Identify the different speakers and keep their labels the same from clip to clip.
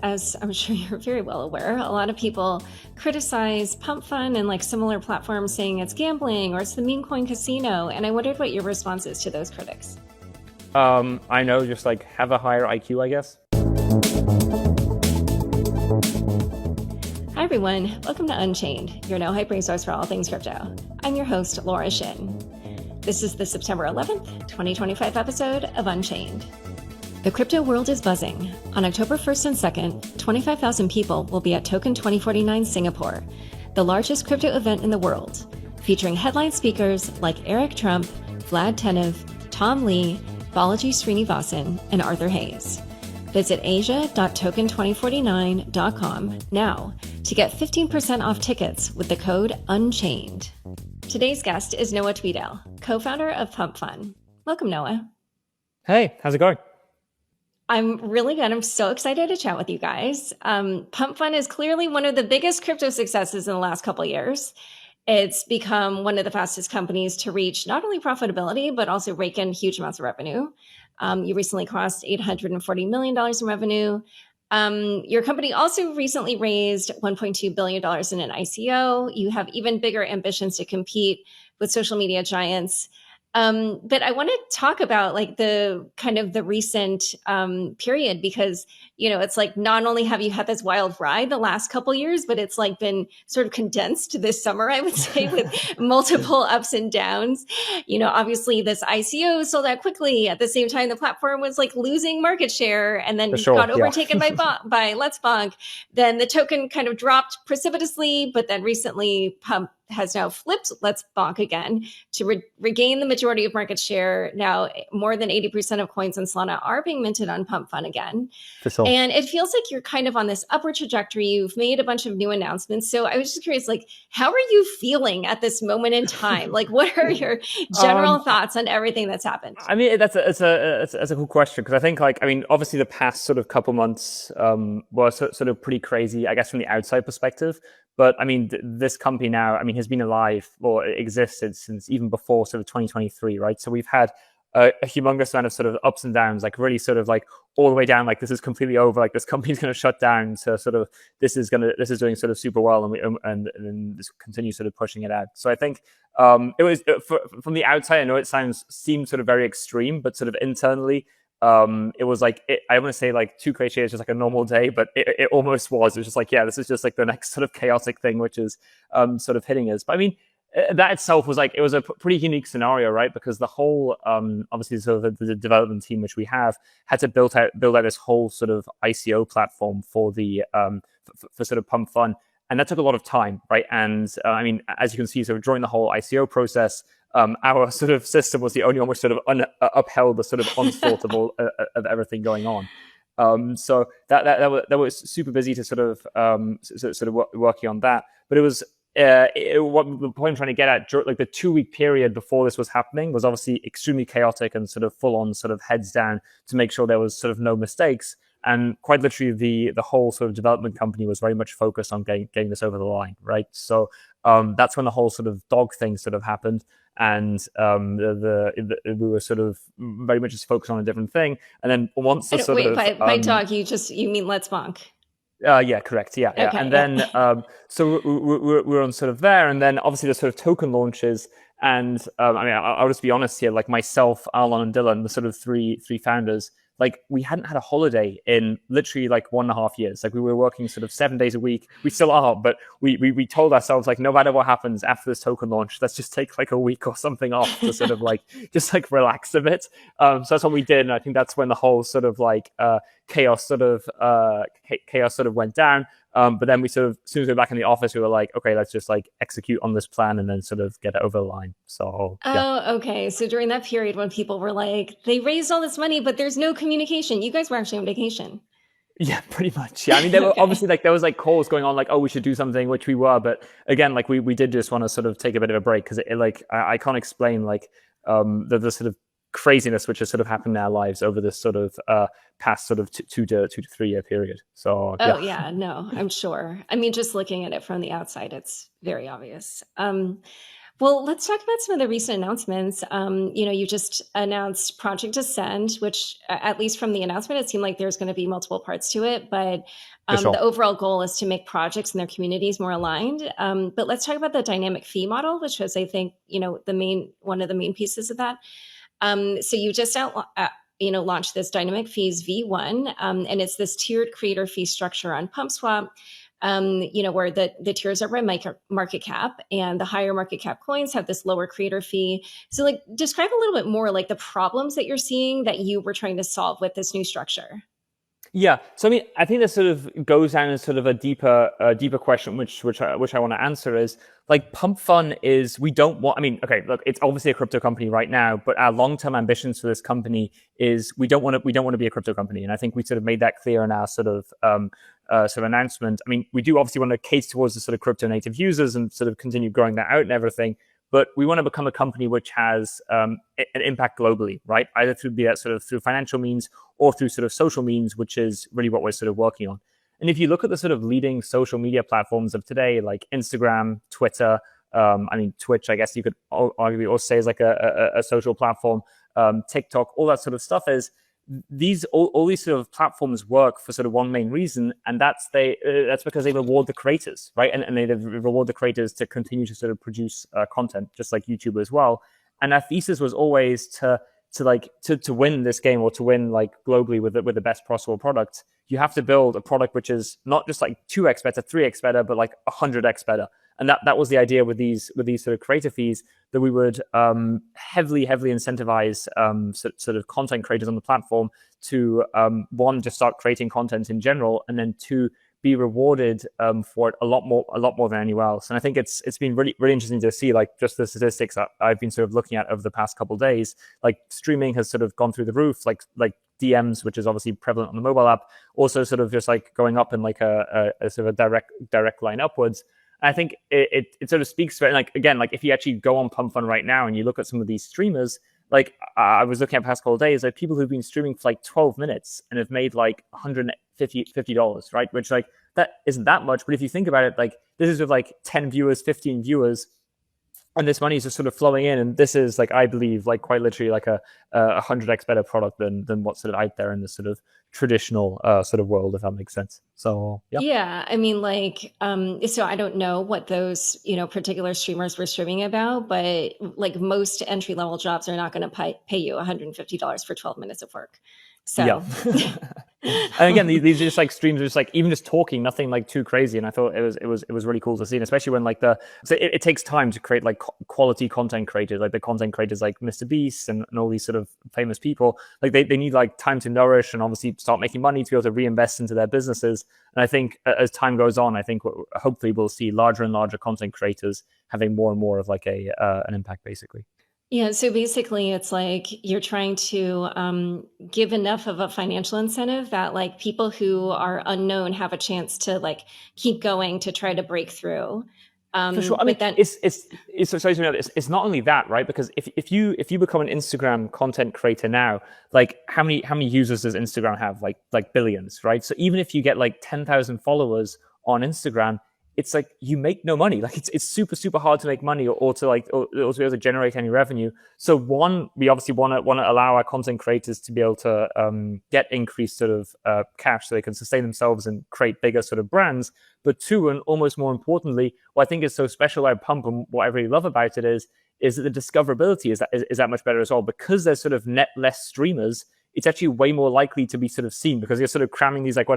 Speaker 1: as I'm sure you're very well aware, a lot of people criticize Pump Fund and like similar platforms saying it's gambling or it's the meme coin casino. And I wondered what your response is to those critics.
Speaker 2: I know, just like have a higher IQ, I guess.
Speaker 1: Hi everyone, welcome to Unchained, your no-hype resource for all things crypto. I'm your host, Laura Shin. This is the September 11th, 2025 episode of Unchained. The crypto world is buzzing. On October 1st and 2nd, 25,000 people will be at Token 2049 Singapore, the largest crypto event in the world, featuring headline speakers like Eric Trump, Vlad Tenev, Tom Lee, Balaji Srinivasan, and Arthur Hayes. Visit asia.token2049.com now to get 15% off tickets with the code UNCHAINED. Today's guest is Noah Tweedale, co-founder of Pump Fund. Welcome, Noah.
Speaker 2: Hey, how's it going?
Speaker 1: I'm really good. I'm so excited to chat with you guys. Pump Fund is clearly one of the biggest crypto successes in the last couple of years. It's become one of the fastest companies to reach not only profitability, but also rake in huge amounts of revenue. You recently crossed $840 million in revenue. Your company also recently raised $1.2 billion in an ICO. You have even bigger ambitions to compete with social media giants. But I want to talk about like the kind of the recent period, because, you know, it's like not only have you had this wild ride the last couple of years, but it's like been sort of condensed this summer, I would say, with multiple ups and downs. You know, obviously this ICO sold out quickly. At the same time, the platform was like losing market share and then got overtaken by Let's Bonk. Then the token kind of dropped precipitously, but then recently Pump has now flipped Let's Bonk again to regain the majority of market share. Now, more than 80% of coins in Solana are being minted on Pump Fund again. And it feels like you're kind of on this upward trajectory. You've made a bunch of new announcements. So I was just curious, like, how are you feeling at this moment in time? Like, what are your general thoughts on everything that's happened?
Speaker 2: I mean, that's a cool question, because I think, like, I mean, obviously the past sort of couple months were sort of pretty crazy, I guess, from the outside perspective. But I mean, this company now, I mean, has been alive or existed since even before sort of 2023, right? So we've had a humongous amount of sort of ups and downs, like really sort of like all the way down, like this is completely over, like this company's going to shut down, to sort of this is doing sort of super well, and just continue sort of pushing it out. So I think it was from the outside, I know it seemed sort of very extreme, but sort of internally, it was like, I want to say like too cliche, it's just like a normal day, but it almost was. It was just like, yeah, this is just like the next sort of chaotic thing, which is sort of hitting us. But I mean, that itself was like, it was a pretty unique scenario, right? Because the whole, obviously sort of the development team, which we have, had to build out this whole sort of ICO platform for the, for sort of Pump Fund. And that took a lot of time, right? And I mean, as you can see, sort of during the whole ICO process, our sort of system was the only one which sort of upheld the sort of onslaught of all of everything going on. So that was super busy to sort of working on that. But it was what the point I'm trying to get at, like the 2-week period before this was happening, was obviously extremely chaotic and sort of full on sort of heads down to make sure there was sort of no mistakes. And quite literally, the whole sort of development company was very much focused on getting this over the line, right? So that's when the whole sort of dog thing sort of happened, and we were sort of very much just focused on a different thing. And then once the sort of
Speaker 1: by dog, you mean Let's Bonk?
Speaker 2: Yeah, correct. Yeah,
Speaker 1: okay,
Speaker 2: And then so we're on sort of there, and then obviously the sort of token launches. And I mean, I'll just be honest here, like myself, Alon, and Dylan, the sort of three founders, like we hadn't had a holiday in literally like 1.5 years. Like we were working sort of 7 days a week. We still are, but we told ourselves, like, no matter what happens after this token launch, let's just take like a week or something off to sort of like just like relax a bit. So that's what we did, and I think that's when the whole sort of like chaos sort of went down. But then we sort of, as soon as we were back in the office, we were like, okay, let's just like execute on this plan and then sort of get it over the line. So
Speaker 1: okay. So during that period when people were like, they raised all this money, but there's no communication, you guys were actually on vacation.
Speaker 2: Yeah, pretty much. Yeah, I mean, there were obviously like there was like calls going on, like, oh, we should do something, which we were, but again, like we did just want to sort of take a bit of a break, because it like I can't explain like the sort of craziness which has sort of happened in our lives over this sort of past sort of 2 to 3 year period. So
Speaker 1: yeah, no, I'm sure. I mean, just looking at it from the outside, it's very obvious. Well, let's talk about some of the recent announcements. You just announced Project Ascend, which, at least from the announcement, it seemed like there's going to be multiple parts to it. But
Speaker 2: For
Speaker 1: the
Speaker 2: sure.
Speaker 1: overall goal is to make projects and their communities more aligned. But let's talk about the dynamic fee model, which was, I think, the main one of the main pieces of that. So you just launched this dynamic fees V1, and it's this tiered creator fee structure on PumpSwap. Where the tiers are by market cap, and the higher market cap coins have this lower creator fee. So, like, describe a little bit more, like, the problems that you're seeing that you were trying to solve with this new structure.
Speaker 2: Yeah. So I mean, I think that sort of goes down as sort of a deeper question, which I want to answer is like Pump Fun is we don't want. I mean, okay, look, it's obviously a crypto company right now, but our long term ambitions for this company is we don't want to be a crypto company, and I think we sort of made that clear in our sort of announcement. I mean, we do obviously want to cater towards the sort of crypto native users and sort of continue growing that out and everything. But we want to become a company which has an impact globally, right? Either through be that sort of through financial means or through sort of social means, which is really what we're sort of working on. And if you look at the sort of leading social media platforms of today, like Instagram, Twitter, Twitch, I guess you could arguably also say is like a social platform, TikTok, all that sort of stuff is all these sort of platforms work for sort of one main reason, and that's because they reward the creators, right? And they reward the creators to continue to sort of produce content, just like YouTube as well. And our thesis was always to win this game, or to win like globally with the best possible product. You have to build a product which is not just like 2x better, 3x better, but like 100x better. And that was the idea with these sort of creator fees, that we would heavily incentivize sort of content creators on the platform to one, just start creating content in general, and then two, be rewarded for it a lot more than anywhere else. And I think it's been really interesting to see, like, just the statistics that I've been sort of looking at over the past couple of days. Like, streaming has sort of gone through the roof, like DMs, which is obviously prevalent on the mobile app, also sort of just like going up in like a sort of a direct line upwards. I think it sort of speaks to it. And like, again, like if you actually go on Pump Fun right now and you look at some of these streamers, like I was looking at past couple of days, like people who've been streaming for like 12 minutes and have made like $150, right? Which, like, that isn't that much. But if you think about it, like this is with like 10 viewers, 15 viewers, and this money is just sort of flowing in. And this is, like, I believe, like quite literally like a 100x better product than what's sort of out there in the sort of traditional sort of world, if that makes sense. So yeah.
Speaker 1: Yeah, I mean, like, so I don't know what those, particular streamers were streaming about, but like most entry level jobs are not going to pay you $150 for 12 minutes of work. So
Speaker 2: yeah. And again, these are just like streams, are just like even just talking, nothing like too crazy. And I thought it was really cool to see, and especially when like it takes time to create like quality content creators, like the content creators like Mr. Beast and all these sort of famous people. Like they need like time to nourish and obviously start making money to be able to reinvest into their businesses. And I think as time goes on, I think hopefully we'll see larger and larger content creators having more and more of like an impact, basically.
Speaker 1: Yeah, so basically it's like you're trying to give enough of a financial incentive that like people who are unknown have a chance to like keep going to try to break through.
Speaker 2: For sure. I mean, it's not only that, right? Because if you become an Instagram content creator now, like how many users does Instagram have? Like billions, right? So even if you get like 10,000 followers on Instagram, it's like you make no money. Like it's super hard to make money or to be able to generate any revenue. So one, we obviously want to allow our content creators to be able to get increased sort of cash so they can sustain themselves and create bigger sort of brands. But two, and almost more importantly, what I think is so special about Pump and what I really love about it is that the discoverability is that much better as well, because there's sort of net less streamers. It's actually way more likely to be sort of seen, because you're sort of cramming these like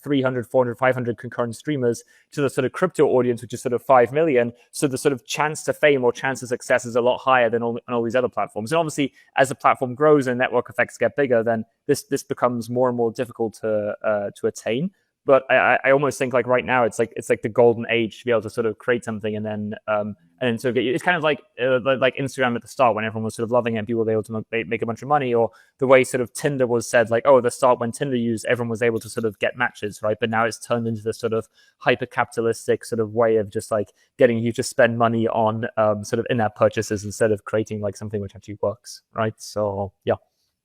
Speaker 2: 300, 400, 500 concurrent streamers to the sort of crypto audience, which is sort of 5 million. So the sort of chance to fame or chance to success is a lot higher than on all these other platforms. And obviously, as the platform grows and network effects get bigger, then this becomes more and more difficult to attain. But I almost think like right now it's like the golden age to be able to sort of create something and then sort of it's kind of like Instagram at the start, when everyone was sort of loving it and people were able to make a bunch of money, or the way sort of Tinder was said, like, oh, at the start when Tinder used, everyone was able to sort of get matches, right? But now it's turned into this sort of hyper capitalistic sort of way of just like getting you to spend money on sort of in-app purchases instead of creating like something which actually works, right? So yeah.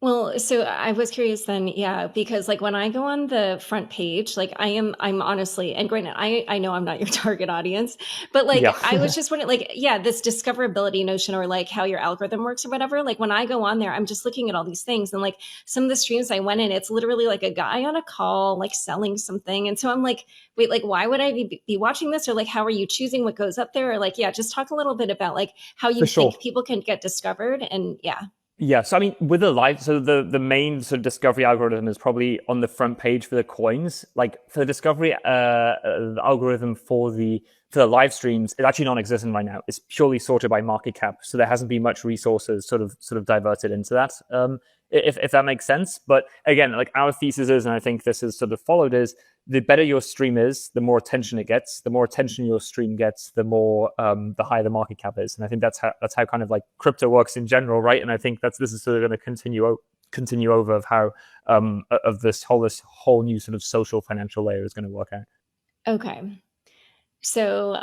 Speaker 1: Well, so I was curious then, yeah, because like when I go on the front page, like I'm honestly, and granted, I know I'm not your target audience, but
Speaker 2: Yeah.
Speaker 1: like I was just wondering, like, yeah, this discoverability notion or like how your algorithm works or whatever. Like when I go on there, I'm just looking at all these things, and like some of the streams I went in, it's literally like a guy on a call, like selling something, and so I'm like, wait, like why would I be watching this, or like how are you choosing what goes up there, or like yeah, just talk a little bit about like how
Speaker 2: For
Speaker 1: you
Speaker 2: sure.
Speaker 1: think people can get discovered, and yeah.
Speaker 2: Yeah, so I mean, with the live, so the main sort of discovery algorithm is probably on the front page for the coins. Like for the discovery the algorithm for the live streams, it's actually non-existent right now. It's purely sorted by market cap, so there hasn't been much resources sort of diverted into that. If that makes sense. But again, like our thesis is, and I think this is sort of followed, is the better your stream is, the more attention it gets. The more attention your stream gets, the more the higher the market cap is. And I think that's how kind of like crypto works in general, right? And I think this is sort of going to continue over of how of this whole new sort of social financial layer is going to work out.
Speaker 1: Okay. So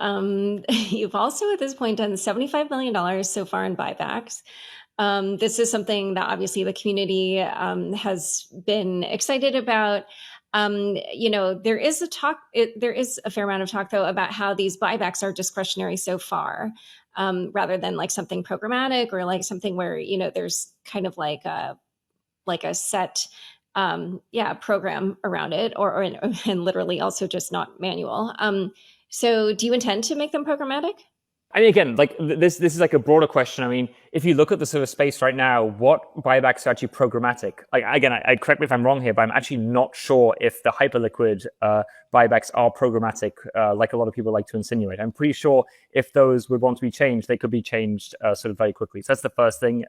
Speaker 1: you've also at this point done $75 million so far in buybacks. This is something that obviously the community has been excited about. There is there is a fair amount of talk though about how these buybacks are discretionary so far, rather than like something programmatic or like something where there's kind of like a set program around it, or and literally also just not manual. So do you intend to make them programmatic?
Speaker 2: I mean, again, like this is like a broader question. I mean, if you look at the sort of space right now, what buybacks are actually programmatic? Like, again, I correct me if I'm wrong here, but I'm actually not sure if the hyperliquid buybacks are programmatic, like a lot of people like to insinuate. I'm pretty sure if those would want to be changed, they could be changed sort of very quickly. So that's the first thing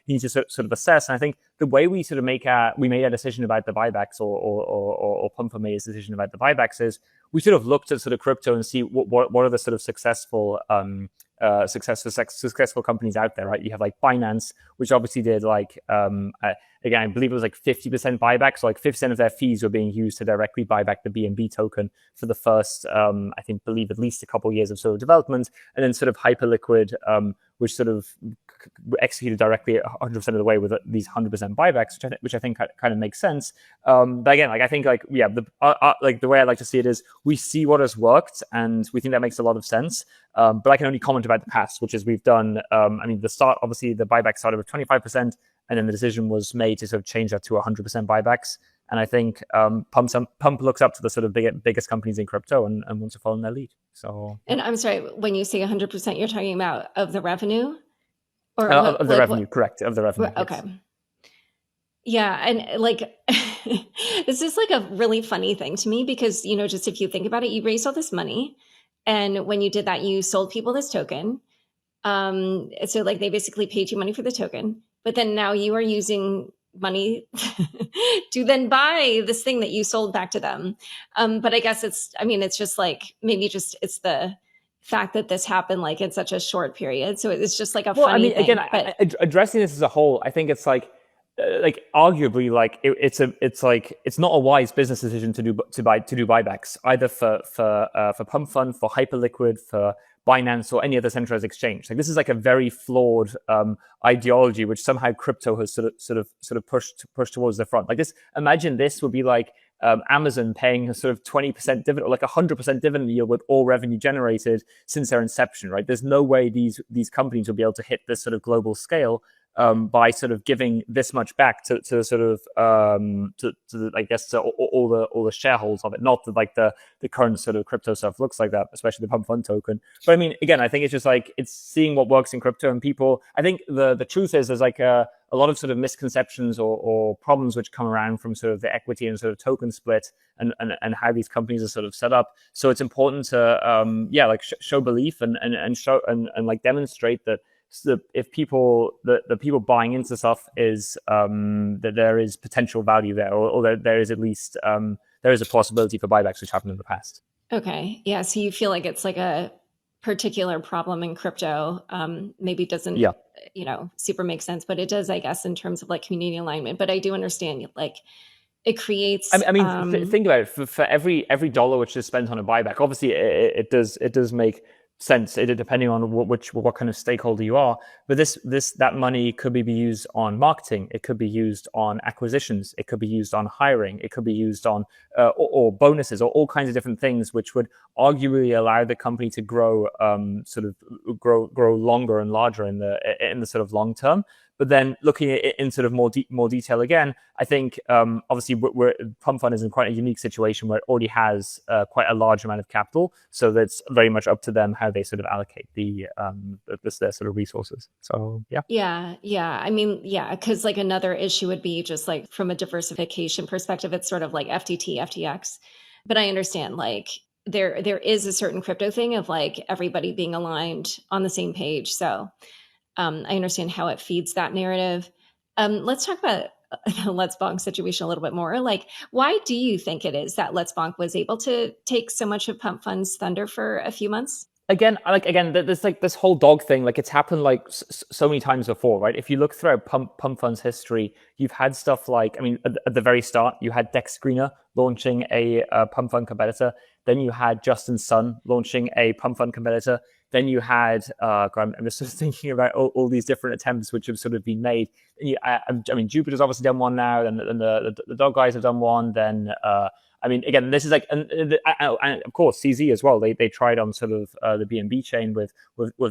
Speaker 2: you need to sort of assess. And I think the way we sort of made our decision about the buybacks, or Pumper made his decision about the buybacks, is we sort of looked at sort of crypto and see what are the sort of successful companies out there, right? You have like Binance, which obviously did like again, I believe it was like 50% buyback, so like 50% of their fees were being used to directly buy back the BNB token for the first believe at least a couple of years of sort of development, and then sort of Hyperliquid, which sort of executed directly 100% of the way with these 100% buybacks, which I think kind of makes sense. But again, like I think like yeah, the way I like to see it is we see what has worked and we think that makes a lot of sense. But I can only comment about the past, which is we've done. The start, obviously, the buyback started with 25%, and then the decision was made to sort of change that to 100% buybacks. And I think Pump looks up to the sort of biggest companies in crypto and wants to follow in their lead. So,
Speaker 1: And I'm sorry, when you say 100%, you're talking about of the revenue, or
Speaker 2: of the revenue, correct? Of the revenue.
Speaker 1: Okay.
Speaker 2: Yes.
Speaker 1: Yeah, and like this is like a really funny thing to me because just if you think about it, you raised all this money, and when you did that, you sold people this token. So like they basically paid you money for the token, but then now you are using money to then buy this thing that you sold back to them. But I guess it's just like maybe just it's the fact that this happened like in such a short period. So it's just like a funny thing.
Speaker 2: Again, addressing this as a whole, I think it's like arguably like it's not a wise business decision to do buybacks either for Pump Fund, for Hyperliquid, for Binance, or any other centralized exchange. Like this is like a very flawed ideology, which somehow crypto has sort of pushed towards the front. Like this, imagine this would be like Amazon paying a sort of 20% dividend, or like 100% dividend yield with all revenue generated since their inception. Right? There's no way these companies will be able to hit this sort of global scale by sort of giving this much back to sort of to I guess to all the shareholders of it. Not that like the current sort of crypto stuff looks like that, especially the Pump Fund token. But I mean, again, I think it's just like it's seeing what works in crypto, and people. I think the truth is there's like a lot of sort of misconceptions or problems which come around from sort of the equity and sort of token split and how these companies are sort of set up. So it's important to show belief and show and like demonstrate that. So if the people buying into stuff is that there is potential value there, or there is at least there is a possibility for buybacks which happened in the past.
Speaker 1: Okay, yeah. So you feel like it's like a particular problem in crypto. Maybe doesn't super make sense, but it does, I guess, in terms of like community alignment. But I do understand like it creates.
Speaker 2: Think about it. For every dollar which is spent on a buyback, obviously it does make sense, depending on what kind of stakeholder you are. But that money could be used on marketing, it could be used on acquisitions, it could be used on hiring, it could be used on or bonuses, or all kinds of different things, which would arguably allow the company to grow grow longer and larger in the sort of long term. But then looking at it in sort of more detail again, I think obviously Pump Fund is in quite a unique situation where it already has quite a large amount of capital, so that's very much up to them how they sort of allocate their sort of resources. So
Speaker 1: Yeah. I mean, yeah, because like another issue would be just like from a diversification perspective, it's sort of like FTT, FTX. But I understand like there is a certain crypto thing of like everybody being aligned on the same page. So I understand how it feeds that narrative. Let's talk about the Let's Bonk situation a little bit more. Like, why do you think it is that Let's Bonk was able to take so much of Pump Fund's thunder for a few months?
Speaker 2: Again, there's like this whole dog thing. Like, it's happened like so many times before, right? If you look throughout Pump Fund's history, you've had stuff like, I mean, at the very start, you had Dex Screener launching a Pump Fund competitor. Then you had Justin Sun launching a Pump Fund competitor. Then you had, I'm just sort of thinking about all these different attempts which have sort of been made. I mean, Jupiter's obviously done one now, and the dog guys have done one. Then, I mean, again, this is like, and of course, CZ as well. They tried on sort of the BNB chain with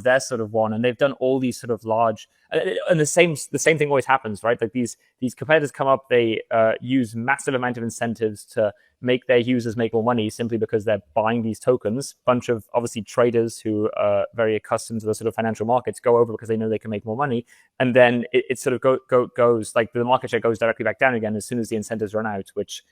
Speaker 2: their sort of one, and they've done all these sort of large, and the same thing always happens, right? Like these competitors come up, they use massive amount of incentives to make their users make more money simply because they're buying these tokens. Bunch of obviously traders who are very accustomed to the sort of financial markets go over because they know they can make more money, and then it sort of goes like the market share goes directly back down again as soon as the incentives run out, which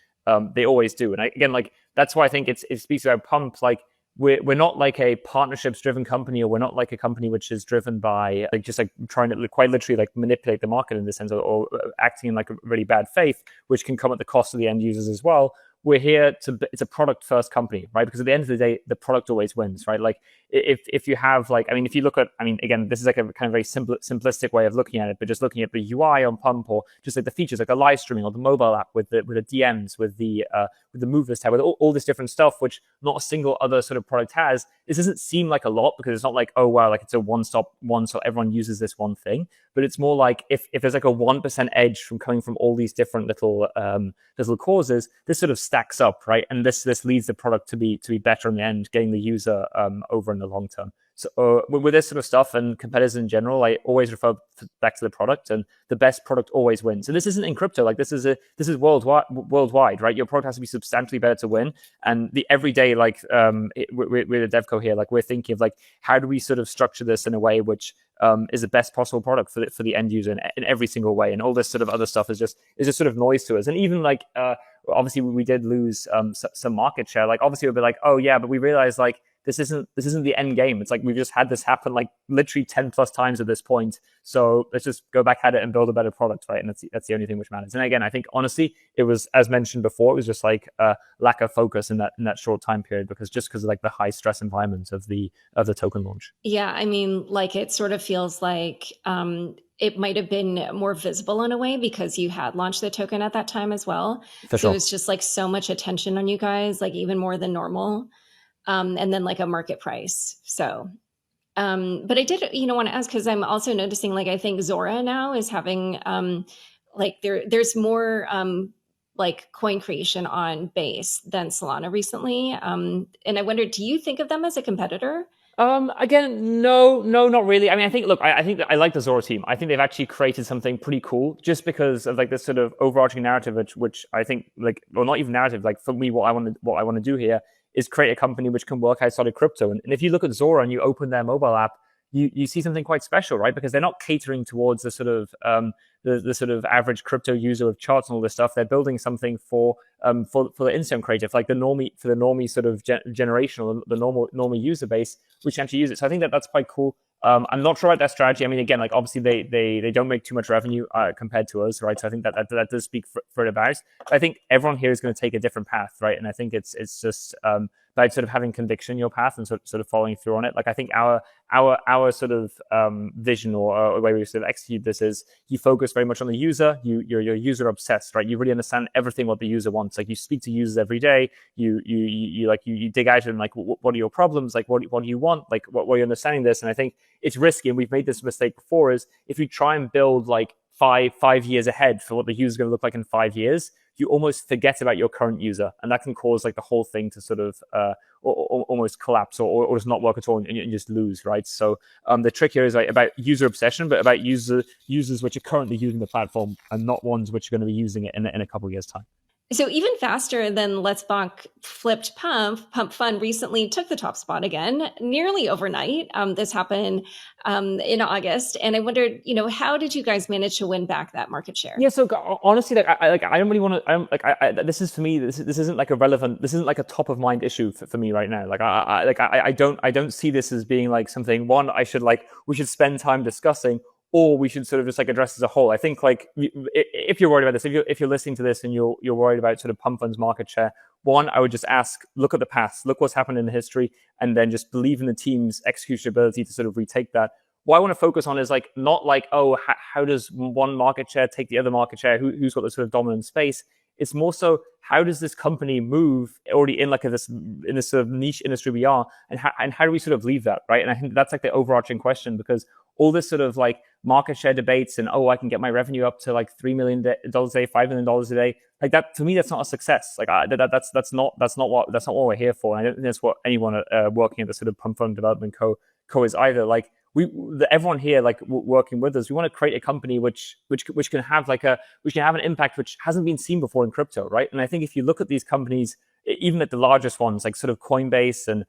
Speaker 2: they always do. And again, like that's why I think it speaks about Pump. Like we're not like a partnerships driven company, or we're not like a company which is driven by like just like trying to quite literally like manipulate the market in this sense, or acting in like a really bad faith, which can come at the cost of the end users as well. We're here it's a product first company, right? Because at the end of the day, the product always wins, right? Like if you have like, I mean, if you look at, I mean, again, this is like a kind of very simplistic way of looking at it, but just looking at the UI on Pump, or just like the features, like the live streaming or the mobile app with the DMs, with the move list tab, with all this different stuff, which not a single other sort of product has. This doesn't seem like a lot because it's not like, oh wow, like it's a one stop, so everyone uses this one thing. But it's more like if there's like a 1% edge from coming from all these different little causes, this sort of stacks up, right? And this leads the product to be better in the end, getting the user over in the long term. So with this sort of stuff and competitors in general, I always refer back to the product, and the best product always wins. And this isn't in crypto. Like this is worldwide, right? Your product has to be substantially better to win. And the everyday, like we're a devco here, like we're thinking of like, how do we sort of structure this in a way which is the best possible product for the end user in every single way. And all this sort of other stuff is just sort of noise to us. And even like obviously we did lose some market share. Like obviously we'll be like, oh yeah, but we realized like this isn't the end game. It's like we've just had this happen like literally 10 plus times at this point. So let's just go back at it and build a better product, right? And that's the only thing which matters. And again, I think honestly, it was, as mentioned before, it was just like a lack of focus in that short time period because of like the high stress environment of the token launch.
Speaker 1: Yeah, I mean, like it sort of feels like it might have been more visible in a way because you had launched the token at that time as well.
Speaker 2: For
Speaker 1: so
Speaker 2: sure.
Speaker 1: It's just like so much attention on you guys, like even more than normal. And then like a market price. So, but I did, want to ask because I'm also noticing like I think Zora now is having like there's more like coin creation on Base than Solana recently. And I wondered, do you think of them as a competitor?
Speaker 2: Again, no, not really. I mean, I think that I like the Zora team. I think they've actually created something pretty cool just because of like this sort of overarching narrative, which I think like, or not even narrative, like for me, what I want to do here is create a company which can work outside of crypto. And if you look at Zora and you open their mobile app, you see something quite special, right? Because they're not catering towards the sort of the sort of average crypto user with charts and all this stuff. They're building something for the Instagram creative, like the normie sort of generation, or the normal user base, which actually use it. So I think that's quite cool. I'm not sure about their strategy. I mean, again, like obviously they don't make too much revenue compared to us, right? So I think that does speak for it about. I think everyone here is going to take a different path, right? And I think it's just about sort of having conviction in your path and sort of following through on it. Like I think our sort of vision or way we sort of execute this is you focus very much on the user. You're user obsessed, right? You really understand everything what the user wants. Like you speak to users every day. You dig out and like what are your problems? Like what do you want? Like what are you understanding this? And I think it's risky, and we've made this mistake before. Is if you try and build like five years ahead for what the user is going to look like in 5 years, you almost forget about your current user, and that can cause like the whole thing to sort of almost collapse or just not work at all, and you just lose, right? So the trick here is like about user obsession, but about users which are currently using the platform and not ones which are going to be using it in a couple of years' time.
Speaker 1: So even faster than Let's Bonk flipped Pump Fund recently took the top spot again, nearly overnight. This happened in August, and I wondered, how did you guys manage to win back that market share?
Speaker 2: Yeah, so honestly, I don't really want to. This is for me. This isn't like a relevant. This isn't like a top of mind issue for me right now. I don't see this as being like something we should spend time discussing, or we should sort of just like address as a whole. I think like if you're worried about this, if you're listening to this and you're worried about sort of Pump Fund's market share, one, I would just ask, look at the past, look what's happened in the history, and then just believe in the team's execution ability to sort of retake that. What I want to focus on is like not like, oh, how does one market share take the other market share? Who's got the sort of dominant space? It's more so, how does this company move already in this sort of niche industry we are, and how do we sort of leave that, right? And I think that's like the overarching question, because all this sort of like market share debates and, oh, I can get my revenue up to like $3 million a day, $5 million a day, like that, to me, that's not a success. Like that's not what we're here for. And I don't think that's what anyone working at the sort of Pump Fund Development Co is either. Like everyone here, like working with us, we want to create a company which can have an impact which hasn't been seen before in crypto, right? And I think if you look at these companies, even at the largest ones, like sort of Coinbase and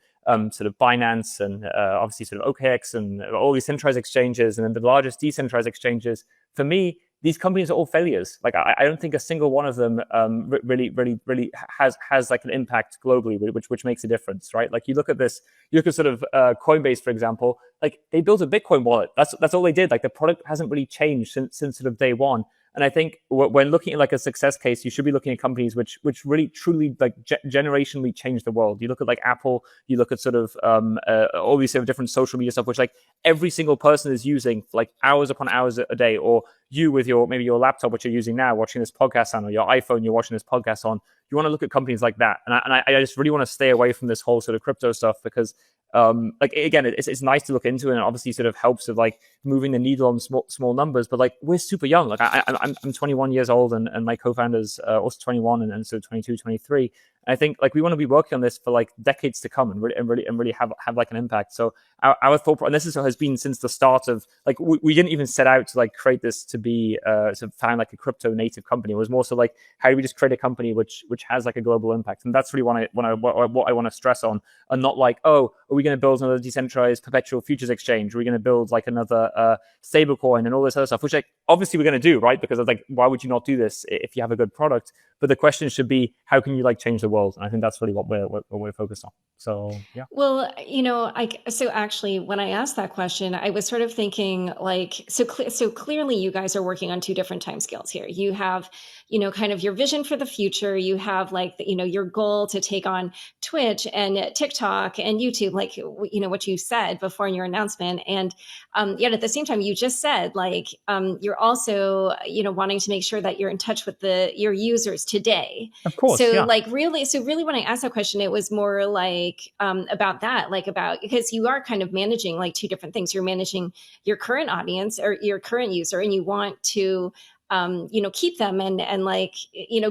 Speaker 2: sort of Binance and obviously sort of OKX and all these centralized exchanges, and then the largest decentralized exchanges, for me, these companies are all failures. Like I don't think a single one of them really has like an impact globally, which makes a difference, right? Like you look at sort of Coinbase, for example, like they built a Bitcoin wallet. That's all they did. Like the product hasn't really changed since sort of day one. And I think when looking at like a success case, you should be looking at companies which really truly like generationally change the world. You look at like Apple, you look at sort of all these sort of different social media stuff, which like every single person is using for like hours upon hours a day, or you with maybe your laptop, which you're using now, watching this podcast on, or your iPhone, you're watching this podcast on. You want to look at companies like that. And I just really want to stay away from this whole sort of crypto stuff, because like again, it's nice to look into, and it obviously sort of helps with like moving the needle on small numbers. But like we're super young. Like I'm 21 years old, and my co-founders also 21 and so 22, 23. And I think like we want to be working on this for like decades to come, and really have like an impact. So our thought, and this has been since the start of like we didn't even set out to like create this to be to found like a crypto native company. It was more so like, how do we just create a company which has like a global impact? And that's really what I want to stress on, and not like, oh, are we going to build another decentralized perpetual futures exchange? Are we going to build like another stablecoin and all this other stuff, which like obviously we're going to do, right? Because it's like, why would you not do this if you have a good product? But the question should be, how can you like change the world? And I think that's really what we're focused on. So yeah.
Speaker 1: Well, so actually, when I asked that question, I was sort of thinking like, so clearly you guys are working on two different timescales here. You have, kind of your vision for the future. You have like, your goal to take on Twitch and TikTok and YouTube, like, what you said before in your announcement. And yet at the same time, you just said like, you're also, wanting to make sure that you're in touch with your users today.
Speaker 2: Of course.
Speaker 1: So
Speaker 2: yeah.
Speaker 1: like really when I asked that question, it was more like about that, like because you are kind of managing like two different things. You're managing your current audience or your current user, and you want to keep them and like,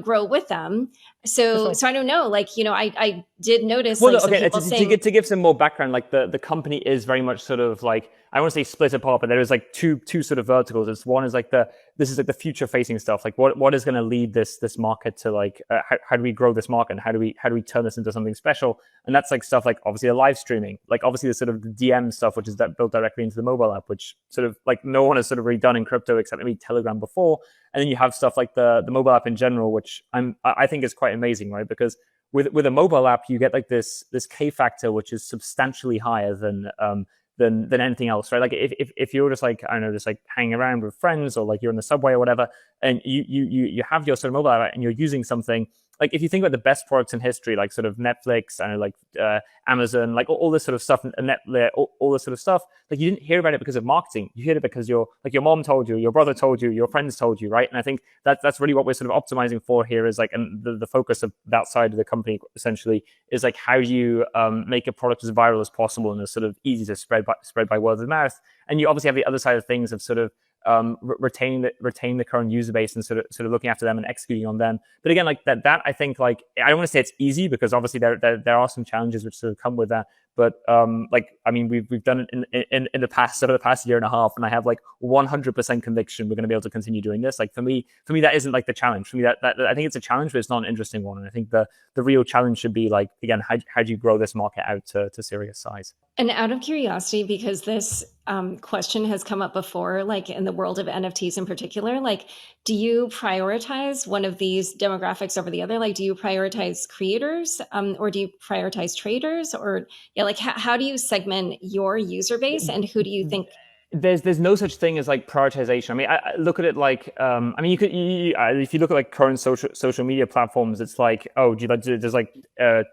Speaker 1: grow with them. So I don't know, like, I did notice.
Speaker 2: Well,
Speaker 1: like,
Speaker 2: okay,
Speaker 1: some people saying,
Speaker 2: to give some more background, like the company is very much sort of like, I want to say split apart, but there is like two sort of verticals. It's one is like this is like the future facing stuff. Like what is going to lead this market to like, how do we grow this market, and how do we turn this into something special? And that's like stuff like obviously the live streaming, like obviously the sort of the DM stuff, which is built directly into the mobile app, which sort of like no one has sort of really done in crypto except maybe Telegram before. And then you have stuff like the mobile app in general, which I think is quite amazing, right? Because with a mobile app, you get like this K factor, which is substantially higher than anything else, right? Like if you're just like, I don't know, just like hanging around with friends, or like you're in the subway or whatever, and you have your sort of mobile app and you're using something, like if you think about the best products in history, like sort of Netflix and like Amazon, like all this sort of stuff, and all this sort of stuff, like you didn't hear about it because of marketing. You heard it because your mom told you, your brother told you, your friends told you, right? And I think that's really what we're sort of optimizing for here is like, and the focus of that side of the company essentially is like how do you make a product as viral as possible and as sort of easy to spread by word of mouth. And you obviously have the other side of things of sort of retain the current user base and sort of looking after them and executing on them. But again, like that I think, like, I don't want to say it's easy because obviously there are some challenges which sort of come with that. But like, I mean, we've done it in the past year and a half, and I have like 100% conviction we're going to be able to continue doing this. Like for me, that isn't like the challenge. For me, that I think it's a challenge, but it's not an interesting one. And I think the real challenge should be like, again, how do you grow this market out to serious size?
Speaker 1: And out of curiosity, because this question has come up before, like in the world of NFTs in particular, like, do you prioritize one of these demographics over the other? Like, do you prioritize creators or do you prioritize traders? Or yeah, like how do you segment your user base and who do you think?
Speaker 2: There's no such thing as like prioritization. I mean, I look at it like, I mean, if you look at like current social media platforms, it's like, oh, does like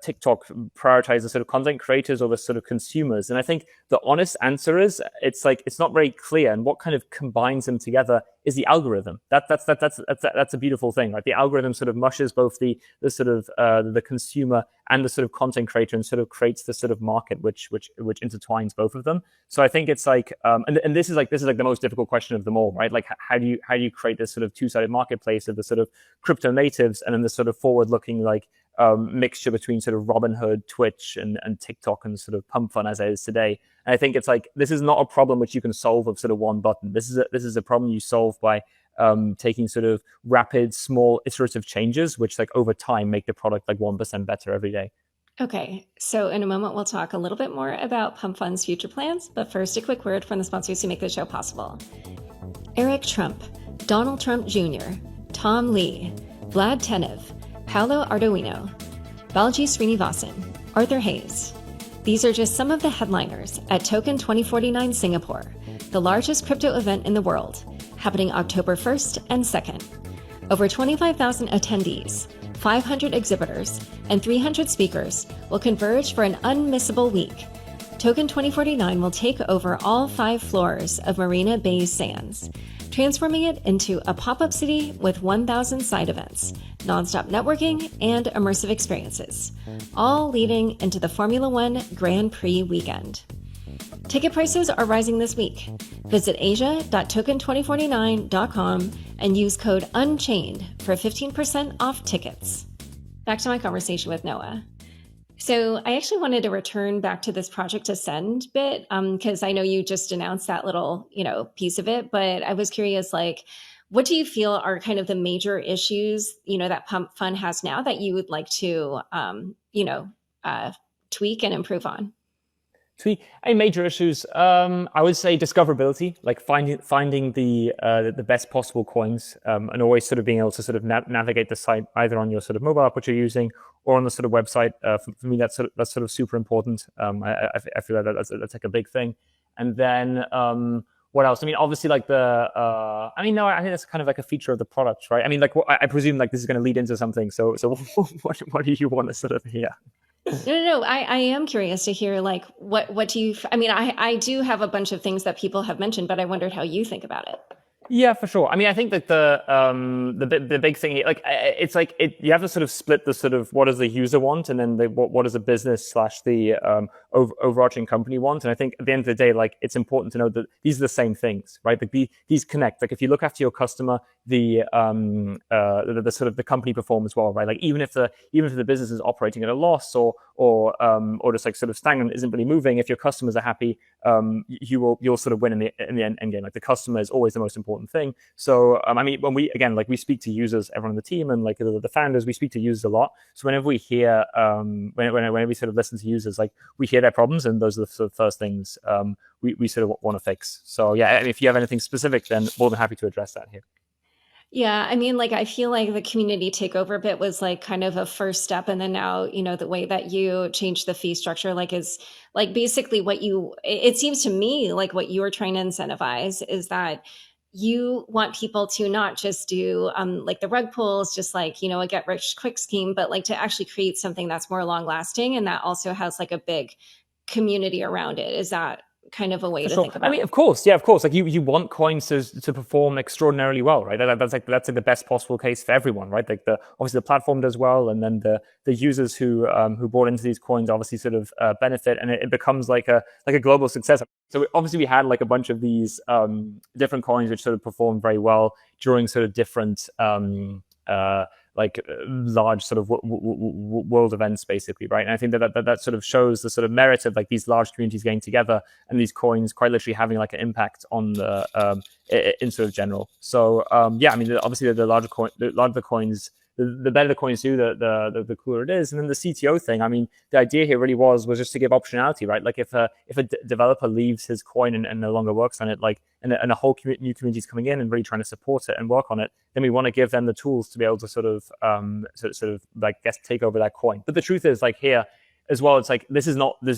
Speaker 2: TikTok prioritize the sort of content creators or the sort of consumers? And I think the honest answer is it's like it's not very clear. And what kind of combines them together is the algorithm. That's a beautiful thing, right? The algorithm sort of mushes both the sort of the consumer and the sort of content creator and sort of creates the sort of market which intertwines both of them. So I think it's like, and this is like the most difficult question of them all, right? Like how do you create this sort of two-sided marketplace of the sort of crypto natives and then the sort of forward-looking like mixture between sort of Robinhood, Twitch, and TikTok and sort of pump fun as it is today. And I think it's like this is not a problem which you can solve with sort of one button. This is a problem you solve by taking sort of rapid, small, iterative changes, which like over time make the product like 1% better every day.
Speaker 1: Okay, so in a moment, we'll talk a little bit more about Pump Fund's future plans, but first, a quick word from the sponsors who make the show possible. Eric Trump, Donald Trump Jr., Tom Lee, Vlad Tenev, Paolo Arduino, Balji Srinivasan, Arthur Hayes. These are just some of the headliners at Token 2049 Singapore, the largest crypto event in the world, happening October 1st and 2nd. Over 25,000 attendees, 500 exhibitors, and 300 speakers will converge for an unmissable week. Token 2049 will take over all 5 floors of Marina Bay Sands, transforming it into a pop-up city with 1,000 side events, nonstop networking, and immersive experiences, all leading into the Formula One Grand Prix weekend. Ticket prices are rising this week. Visit asia.token2049.com and use code UNCHAINED for 15% off tickets. Back to my conversation with Noah. So I actually wanted to return back to this Project Ascend bit because I know you just announced that little, piece of it, but I was curious, like, what do you feel are kind of the major issues, that Pump Fund has now that you would like to, tweak and improve on?
Speaker 2: Any major issues? I would say discoverability, like finding the best possible coins, and always sort of being able to sort of navigate the site either on your sort of mobile app which you're using or on the sort of website. For me, that's sort of super important. I feel like that's like a big thing. And then what else? I mean, obviously, like I think that's kind of like a feature of the product, right? I mean, like I presume like this is going to lead into something. So what do you want to sort of hear?
Speaker 1: No. I am curious to hear, like, what do you, I mean, I do have a bunch of things that people have mentioned, but I wondered how you think about it.
Speaker 2: Yeah, for sure. I mean, I think that the big thing, like, it's like you have to sort of split the sort of what does the user want, and then what does the business / the overarching company want. And I think at the end of the day, like, it's important to know that these are the same things, right? Like these connect. Like if you look after your customer, the sort of the company perform as well, right? Like even if the business is operating at a loss or just like sort of stagnant, isn't really moving, if your customers are happy, you'll sort of win in the end game. Like the customer is always the most important thing. So I mean, when we we speak to users, everyone on the team, and like the founders, we speak to users a lot. So whenever we hear whenever we sort of listen to users, like we hear their problems, and those are the sort of first things we sort of want to fix. So yeah, if you have anything specific, then more than happy to address that here.
Speaker 1: Yeah, I mean, like, I feel like the community takeover bit was like kind of a first step. And then now, the way that you change the fee structure, like, is like basically it seems to me like what you're trying to incentivize is that you want people to not just do like the rug pulls, just like, a get rich quick scheme, but like to actually create something that's more long lasting and that also has like a big community around it. Is that kind of a way
Speaker 2: For
Speaker 1: to
Speaker 2: sure.
Speaker 1: think
Speaker 2: I
Speaker 1: about
Speaker 2: mean,
Speaker 1: it?
Speaker 2: of course, yeah, of course. Like you want coins to perform extraordinarily well, right? That's like the best possible case for everyone, right? Like obviously the platform does well, and then the users who bought into these coins obviously sort of benefit, and it becomes like a global success. So obviously we had like a bunch of these different coins which sort of performed very well during sort of different large sort of world events, basically, right? And I think that sort of shows the sort of merit of like these large communities getting together and these coins quite literally having like an impact on the in sort of general. So yeah, I mean, obviously the larger the coins, the better the coins do, the cooler it is. And then the CTO thing, I mean, the idea here really was just to give optionality, right? Like if a developer leaves his coin and no longer works on it, like and a whole new community is coming in and really trying to support it and work on it, then we want to give them the tools to be able to sort of like take over that coin. But the truth is, like here as well, it's like this is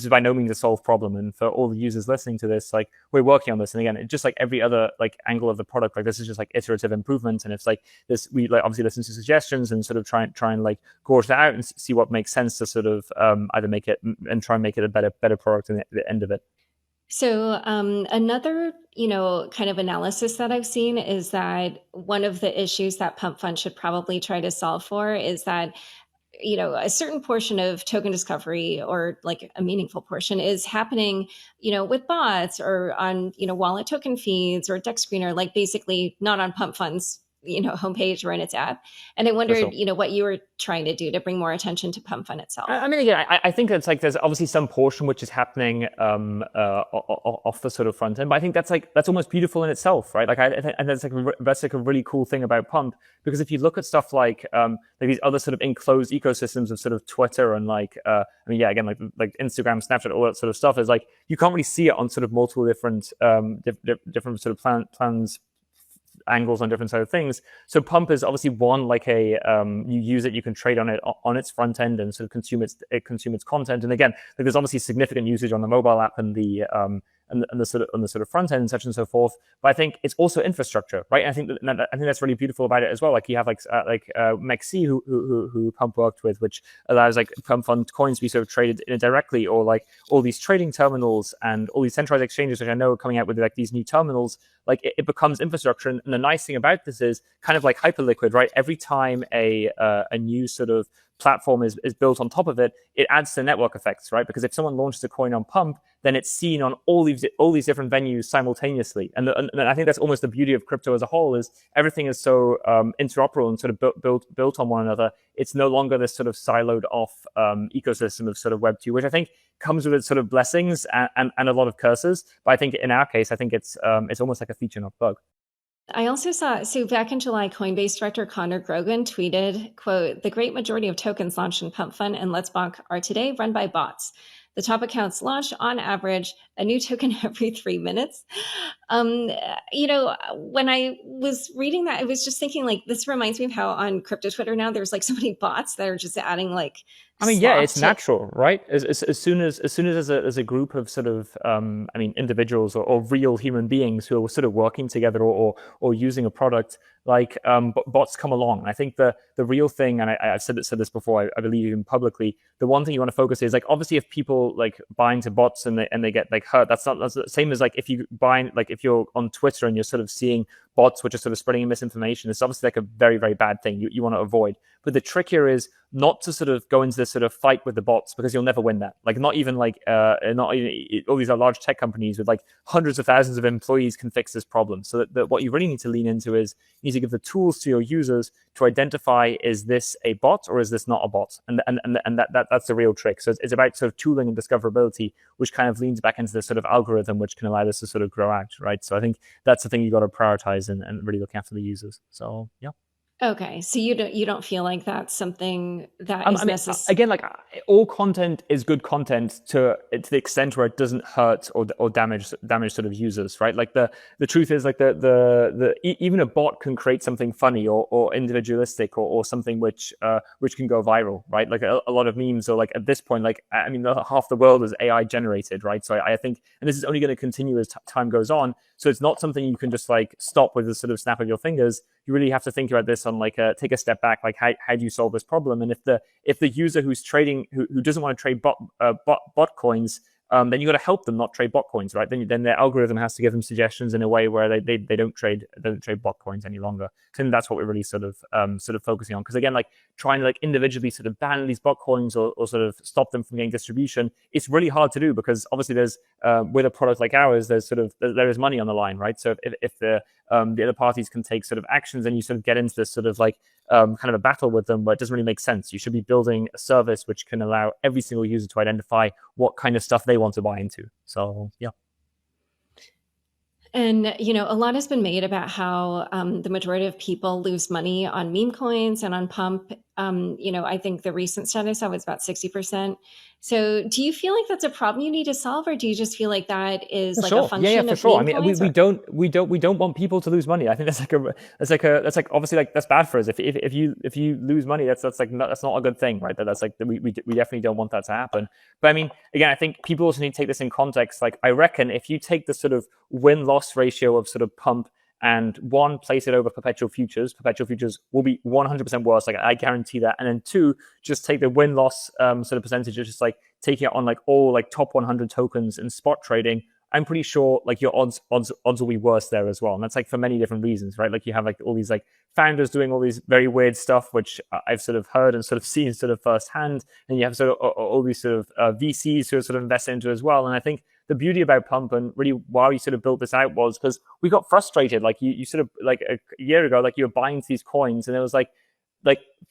Speaker 2: by no means a solved problem. And for all the users listening to this, like we're working on this. And again, it's just like every other like angle of the product, like this is just like iterative improvement. And it's like this, we like obviously listen to suggestions and sort of try and like gorge that out and see what makes sense to sort of either make it and try and make it a better product at the end of it.
Speaker 1: So another, kind of analysis that I've seen is that one of the issues that Pump Fund should probably try to solve for is that a certain portion of token discovery or like a meaningful portion is happening, with bots or on, wallet token feeds or deck screener, like basically not on Pump Fund's, homepage or in its app. And I
Speaker 2: For
Speaker 1: wondered,
Speaker 2: sure.
Speaker 1: what you were trying to do to bring more attention to Pump Fund itself.
Speaker 2: I mean, again, I think it's like there's obviously some portion which is happening off the sort of front end, but I think that's almost beautiful in itself, right? Like and that's like a really cool thing about Pump, because if you look at stuff like these other sort of enclosed ecosystems of sort of Twitter and like I mean, yeah, again, like Instagram, Snapchat, all that sort of stuff is like you can't really see it on sort of multiple different different sort of plans angles on different side of things. So Pump is obviously one like a you use it, you can trade on it on its front end and sort of consume its content. And again, like there's obviously significant usage on the mobile app and the sort of on the sort of front end and such and so forth. But I think it's also infrastructure, right? And I think that's really beautiful about it as well. Like you have like Mexi who Pump worked with, which allows like Pump Fund coins to be sort of traded directly, or like all these trading terminals and all these centralized exchanges, which I know are coming out with like these new terminals. Like it becomes infrastructure. And the nice thing about this is kind of like Hyperliquid, right? Every time a new sort of platform is built on top of it, it adds to network effects, right? Because if someone launches a coin on Pump, then it's seen on all these different venues simultaneously. And I think that's almost the beauty of crypto as a whole, is everything is so interoperable and sort of built on one another. It's no longer this sort of siloed off ecosystem of sort of Web 2, which I think comes with its sort of blessings and a lot of curses. But I think in our case, I think it's almost like a feature, not bug.
Speaker 1: I also saw, so back in July, Coinbase director Connor Grogan tweeted, quote, "The great majority of tokens launched in Pump Fund and Let's Bonk are today run by bots. The top accounts launch on average a new token every 3 minutes." Um, when I was reading that, I was just thinking like, this reminds me of how on crypto Twitter now, there's like so many bots that are just adding like
Speaker 2: I mean, yeah,
Speaker 1: slop
Speaker 2: it's
Speaker 1: to.
Speaker 2: natural, right? As soon as as a group of sort of I mean individuals or real human beings who are sort of working together or using a product, like bots come along. I think the real thing, and I've said this before, I believe even publicly, the one thing you want to focus is like obviously if people like buy into bots and they get like hurt, that's the same as like if you buy, like if you're on Twitter and you're sort of seeing bots which are sort of spreading misinformation. It's obviously like a very, very bad thing you want to avoid. But the trick here is not to sort of go into this sort of fight with the bots, because you'll never win that. Like not even all these are large tech companies with like hundreds of thousands of employees can fix this problem. So that what you really need to lean into is you need to give the tools to your users to identify, is this a bot or is this not a bot? And that's the real trick. So it's about sort of tooling and discoverability, which kind of leans back into the sort of algorithm, which can allow this to sort of grow out, right? So I think that's the thing you got to prioritize and really look after the users. So yeah.
Speaker 1: Okay, so you don't feel like that's something that
Speaker 2: I
Speaker 1: is
Speaker 2: mean,
Speaker 1: necessary.
Speaker 2: again, like all content is good content to the extent where it doesn't hurt or damage sort of users, right? Like the truth is like even a bot can create something funny or individualistic or something which can go viral, right? Like a lot of memes are like at this point, like I mean, half the world is AI generated, right? So I think, and this is only going to continue as time goes on. So it's not something you can just like stop with a sort of snap of your fingers. You really have to think about this on like take a step back, like how do you solve this problem? And if the user who's trading who doesn't want to trade bot coins, then you got to help them not trade bot coins, right? Then their algorithm has to give them suggestions in a way where they don't trade bot coins any longer. So I think that's what we're really sort of focusing on. Because again, like trying to like individually sort of ban these bot coins or sort of stop them from getting distribution, it's really hard to do because obviously there's with a product like ours, there is money on the line, right? So if the other parties can take sort of actions and you sort of get into this sort of like kind of a battle with them where it doesn't really make sense. You should be building a service which can allow every single user to identify what kind of stuff they want to buy into. So yeah.
Speaker 1: And, a lot has been made about how the majority of people lose money on meme coins and on pump. I think the recent stat I saw was about 60%. So do you feel like that's a problem you need to solve, or do you just feel like that is
Speaker 2: For
Speaker 1: like a
Speaker 2: sure, yeah,
Speaker 1: function
Speaker 2: for
Speaker 1: of
Speaker 2: sure. I
Speaker 1: meme
Speaker 2: mean,
Speaker 1: coins?
Speaker 2: we don't want people to lose money. I think that's like obviously like that's bad for us. If you lose money, that's not a good thing, right? That's like we definitely don't want that to happen. But I mean, again, I think people also need to take this in context. Like I reckon if you take the sort of win loss ratio of sort of pump and one, place it over perpetual futures will be 100% worse. Like I guarantee that. And then two, just take the win loss sort of percentage, just like taking it on like all like top 100 tokens in spot trading. I'm pretty sure like your odds will be worse there as well. And that's like for many different reasons, right? Like you have like all these like founders doing all these very weird stuff, which I've sort of heard and sort of seen sort of firsthand. And you have sort of all these sort of VCs who are sort of invested into as well. And I think the beauty about Pump and really why we sort of built this out was because we got frustrated. Like you sort of like a year ago, like you were buying these coins and it was like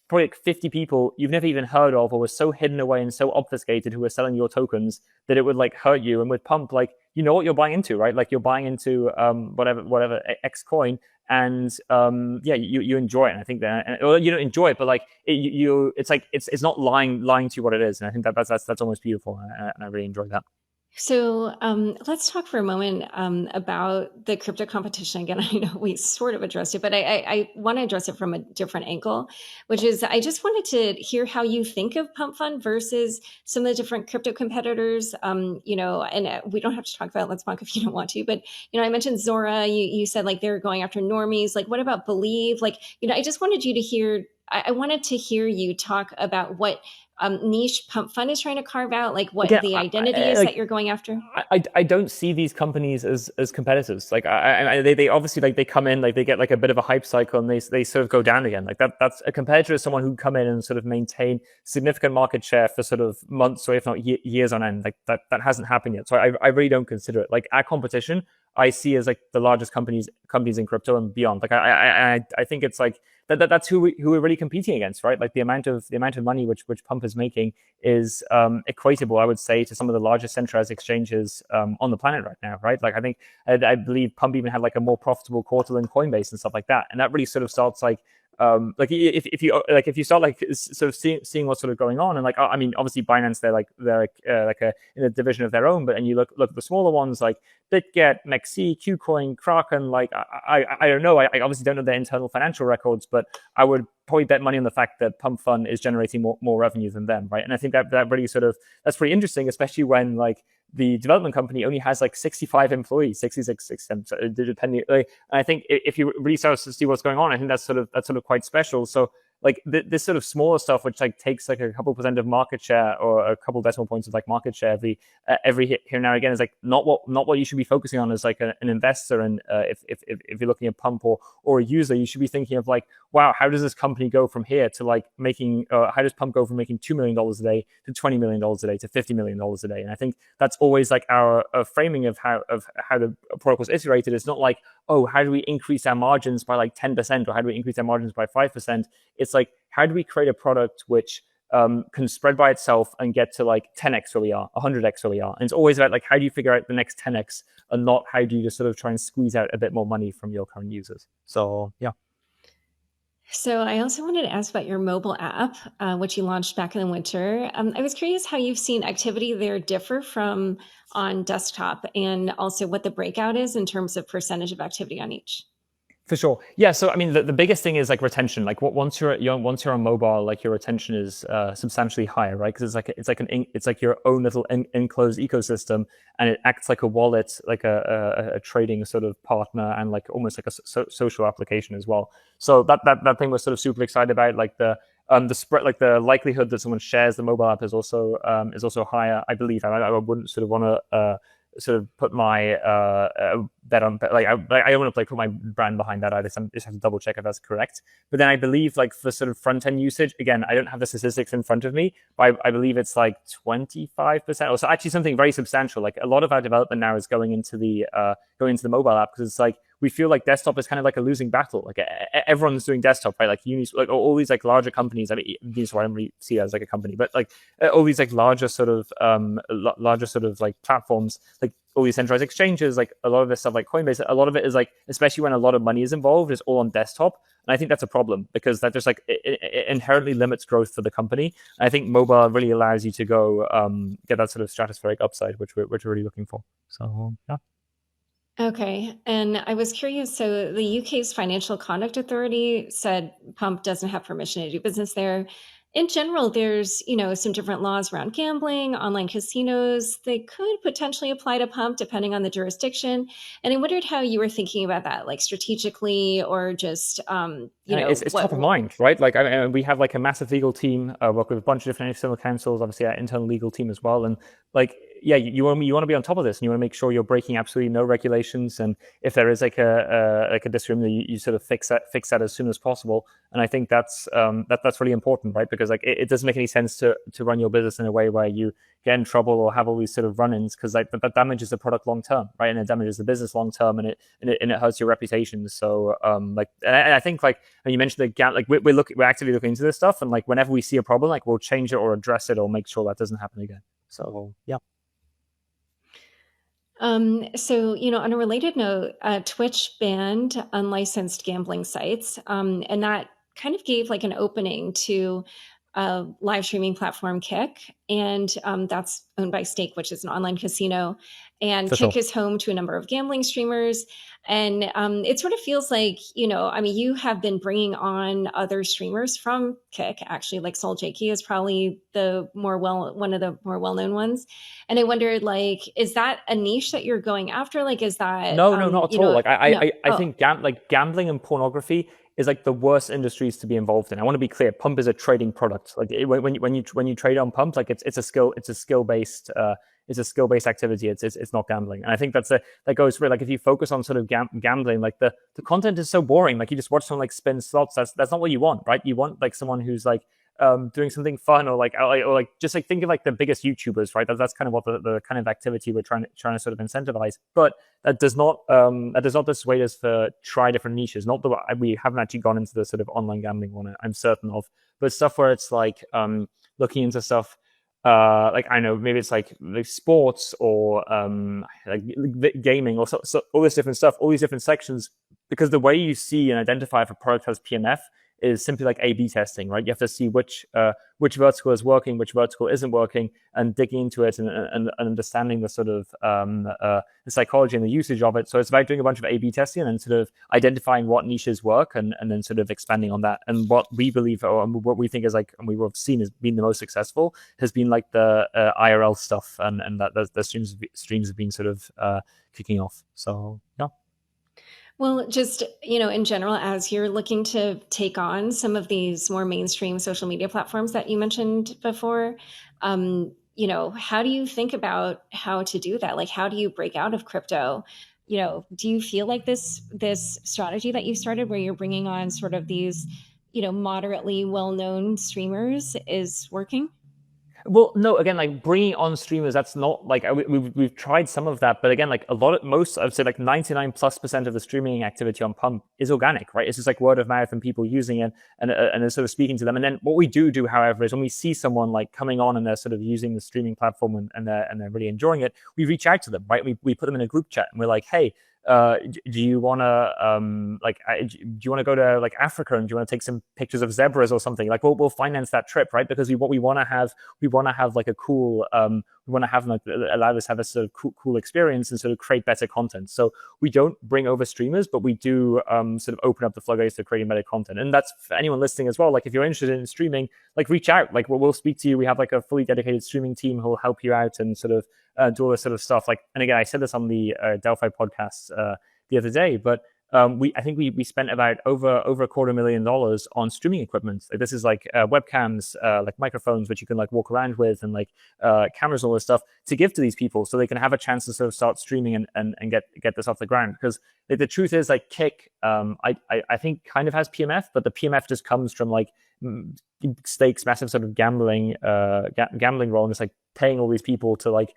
Speaker 2: probably like 50 people you've never even heard of or were so hidden away and so obfuscated who were selling your tokens that it would like hurt you. And with Pump, like you know what you're buying into, right? Like you're buying into whatever X coin, and yeah, you enjoy it. And I think that, or you don't enjoy it, but like it's like it's not lying to you what it is. And I think that's almost beautiful, and I really enjoy that.
Speaker 1: So let's talk for a moment about the crypto competition. Again, I know we sort of addressed it, but I want to address it from a different angle, which is I just wanted to hear how you think of Pump Fund versus some of the different crypto competitors. And we don't have to talk about Let's Bonk if you don't want to, but I mentioned Zora. You said like they're going after normies. Like, what about Believe? Like, I just wanted you to hear. I wanted to hear you talk about what niche Pump Fund is trying to carve out, like what
Speaker 2: Again,
Speaker 1: the identity is that you're going after?
Speaker 2: I don't see these companies as competitors. Like they obviously like they come in, like they get like a bit of a hype cycle and they sort of go down again. Like that's a competitor is someone who come in and sort of maintain significant market share for sort of months or if not years on end. Like that hasn't happened yet. So I really don't consider it like our competition. I see as like the largest companies in crypto and beyond. Like I think it's like that's who we're really competing against, right? Like the amount of money which Pump is making is equatable, I would say, to some of the largest centralized exchanges on the planet right now, right? Like I believe Pump even had like a more profitable quarter than Coinbase and stuff like that, and that really sort of starts like if you start like sort of seeing what's sort of going on and like I mean obviously Binance they're in a division of their own, but and you look at the smaller ones like BitGet, MEXC, KuCoin, Kraken, like I don't know, I obviously don't know their internal financial records, but I would probably bet money on the fact that Pump Fund is generating more revenue than them, right? And I think that really sort of that's pretty interesting, especially when like the development company only has like 65 employees, 66, depending. Like, and I think if you really start to see what's going on, I think that's sort of quite special. So like this sort of smaller stuff, which like takes like a couple % of market share or a couple decimal points of like market share every here and now again, is like not what you should be focusing on as like an investor. And if you're looking at Pump or a user, you should be thinking of like, wow, how does this company go from here to like making? How does Pump go from making $2 million a day to $20 million a day to $50 million a day? And I think that's always like our framing of how the protocol is iterated. It's not like, oh, how do we increase our margins by like 10% or how do we increase our margins by 5%? It's like, how do we create a product which can spread by itself and get to like 10x where we are, 100x where we are? And it's always about like, how do you figure out the next 10x and not how do you just sort of try and squeeze out a bit more money from your current users? So, yeah.
Speaker 1: So I also wanted to ask about your mobile app, which you launched back in the winter. I was curious how you've seen activity there differ from on desktop, and also what the breakout is in terms of percentage of activity on each.
Speaker 2: For sure. Yeah. So I mean, the biggest thing is like retention. Like once you're on mobile, like your retention is substantially higher, right? Because it's like your own little enclosed ecosystem, and it acts like a wallet, like a trading sort of partner, and like almost like a social application as well. So that thing we're sort of super excited about. Like the spread, like the likelihood that someone shares the mobile app is also higher. I believe. I wouldn't sort of want to sort of put my bet on, like I don't want to put my brand behind that. I just have to double check if that's correct. But then I believe like for sort of front end usage, again, I don't have the statistics in front of me, but I believe it's like 25%, or so actually something very substantial. Like a lot of our development now is going into the mobile app, because it's like we feel like desktop is kind of like a losing battle. Like everyone's doing desktop, right? Like like all these like larger companies. I mean, so I don't really see it as like a company, but like all these like larger sort of like platforms, like all these centralized exchanges, like a lot of this stuff, like Coinbase, a lot of it is like, especially when a lot of money is involved, is all on desktop. And I think that's a problem, because that just like it inherently limits growth for the company. And I think mobile really allows you to go get that sort of stratospheric upside, which we're really looking for. So yeah.
Speaker 1: Okay. And I was curious. So the UK's Financial Conduct Authority said Pump doesn't have permission to do business there. In general, there's, some different laws around gambling, online casinos. They could potentially apply to Pump depending on the jurisdiction. And I wondered how you were thinking about that, like strategically, or just,
Speaker 2: It's
Speaker 1: what.
Speaker 2: top of mind, right? Like, I mean, we have like a massive legal team, work with a bunch of different external counsels, obviously our internal legal team as well. And like, yeah, you want to be on top of this, and you want to make sure you're breaking absolutely no regulations. And if there is like a disagreement, you sort of fix that as soon as possible. And I think that's really important, right? Because like it doesn't make any sense to run your business in a way where you get in trouble or have all these sort of run-ins, because like that damages the product long term, right? And it damages the business long term, and it hurts your reputation. So like, and I think like, and you mentioned the like we're actively looking into this stuff, and like whenever we see a problem, like we'll change it or address it or make sure that doesn't happen again. So yeah.
Speaker 1: So, on a related note, Twitch banned unlicensed gambling sites, and that kind of gave like an opening to a live streaming platform, Kick, and that's owned by Stake, which is an online casino. And
Speaker 2: For
Speaker 1: Kick
Speaker 2: sure.
Speaker 1: is home to a number of gambling streamers. And it sort of feels like, I mean, you have been bringing on other streamers from Kick, actually, like Soul Jakey is probably one of the more well-known ones. And I wondered, like, is that a niche that you're going after? Like, is that,
Speaker 2: No, no, not at all. Like
Speaker 1: no.
Speaker 2: I
Speaker 1: Oh,
Speaker 2: think gambling and pornography is like the worst industries to be involved in. I want to be clear. Pump is a trading product. Like when you trade on Pump, like it's a skill based activity. It's not gambling. And I think that goes for like, if you focus on sort of gambling, like the content is so boring. Like you just watch someone like spin slots. That's not what you want, right? You want like someone who's like doing something fun, or like just like think of like the biggest YouTubers, right? That's kind of what the kind of activity we're trying to sort of incentivize. But that does not dissuade us to try different niches. Not that we haven't actually gone into the sort of online gambling one, I'm certain of, but stuff where it's like looking into stuff like I know maybe it's like sports or like gaming, or so all this different stuff, all these different sections, because the way you see and identify if a product has PMF is simply like A/B testing, right? You have to see which vertical is working, which vertical isn't working, and digging into it and understanding the sort of the psychology and the usage of it. So it's about doing a bunch of A/B testing and then sort of identifying what niches work, and then sort of expanding on that. And what we believe, or what we think is like, and we've seen has been the most successful, has been like the IRL stuff, and that the streams have been sort of kicking off. So yeah.
Speaker 1: well, just, in general, as you're looking to take on some of these more mainstream social media platforms that you mentioned before, how do you think about how to do that? Like, how do you break out of crypto? Do you feel like this strategy that you started, where you're bringing on sort of these, moderately well-known streamers, is working?
Speaker 2: Well, no, again, like bringing on streamers, that's not like we've tried some of that, but again, like most, I'd say like 99+% of the streaming activity on Pump is organic, right? It's just like word of mouth and people using it and sort of speaking to them. And then what we do, however, is when we see someone like coming on and they're sort of using the streaming platform and they're really enjoying it, we reach out to them, right? We put them in a group chat and we're like, hey, do you want to do you want to go to like Africa, and do you want to take some pictures of zebras or something? Like we'll finance that trip, right? Because what we want to have like a cool we want to have like allow us to have a sort of cool experience and sort of create better content. So we don't bring over streamers, but we do sort of open up the floodgates to creating better content. And that's for anyone listening as well. Like if you're interested in streaming, like reach out. Like we'll speak to you. We have like a fully dedicated streaming team who will help you out and sort of do all this sort of stuff. Like, and again, I said this on the Delphi podcast the other day, but I think we spent about over $250,000 on streaming equipment. Like this is like webcams, like microphones, which you can like walk around with, and like cameras, all this stuff to give to these people so they can have a chance to sort of start streaming and get this off the ground. Because the truth is, like Kick, I think kind of has PMF, but the PMF just comes from like stakes, massive sort of gambling role, and it's like paying all these people to like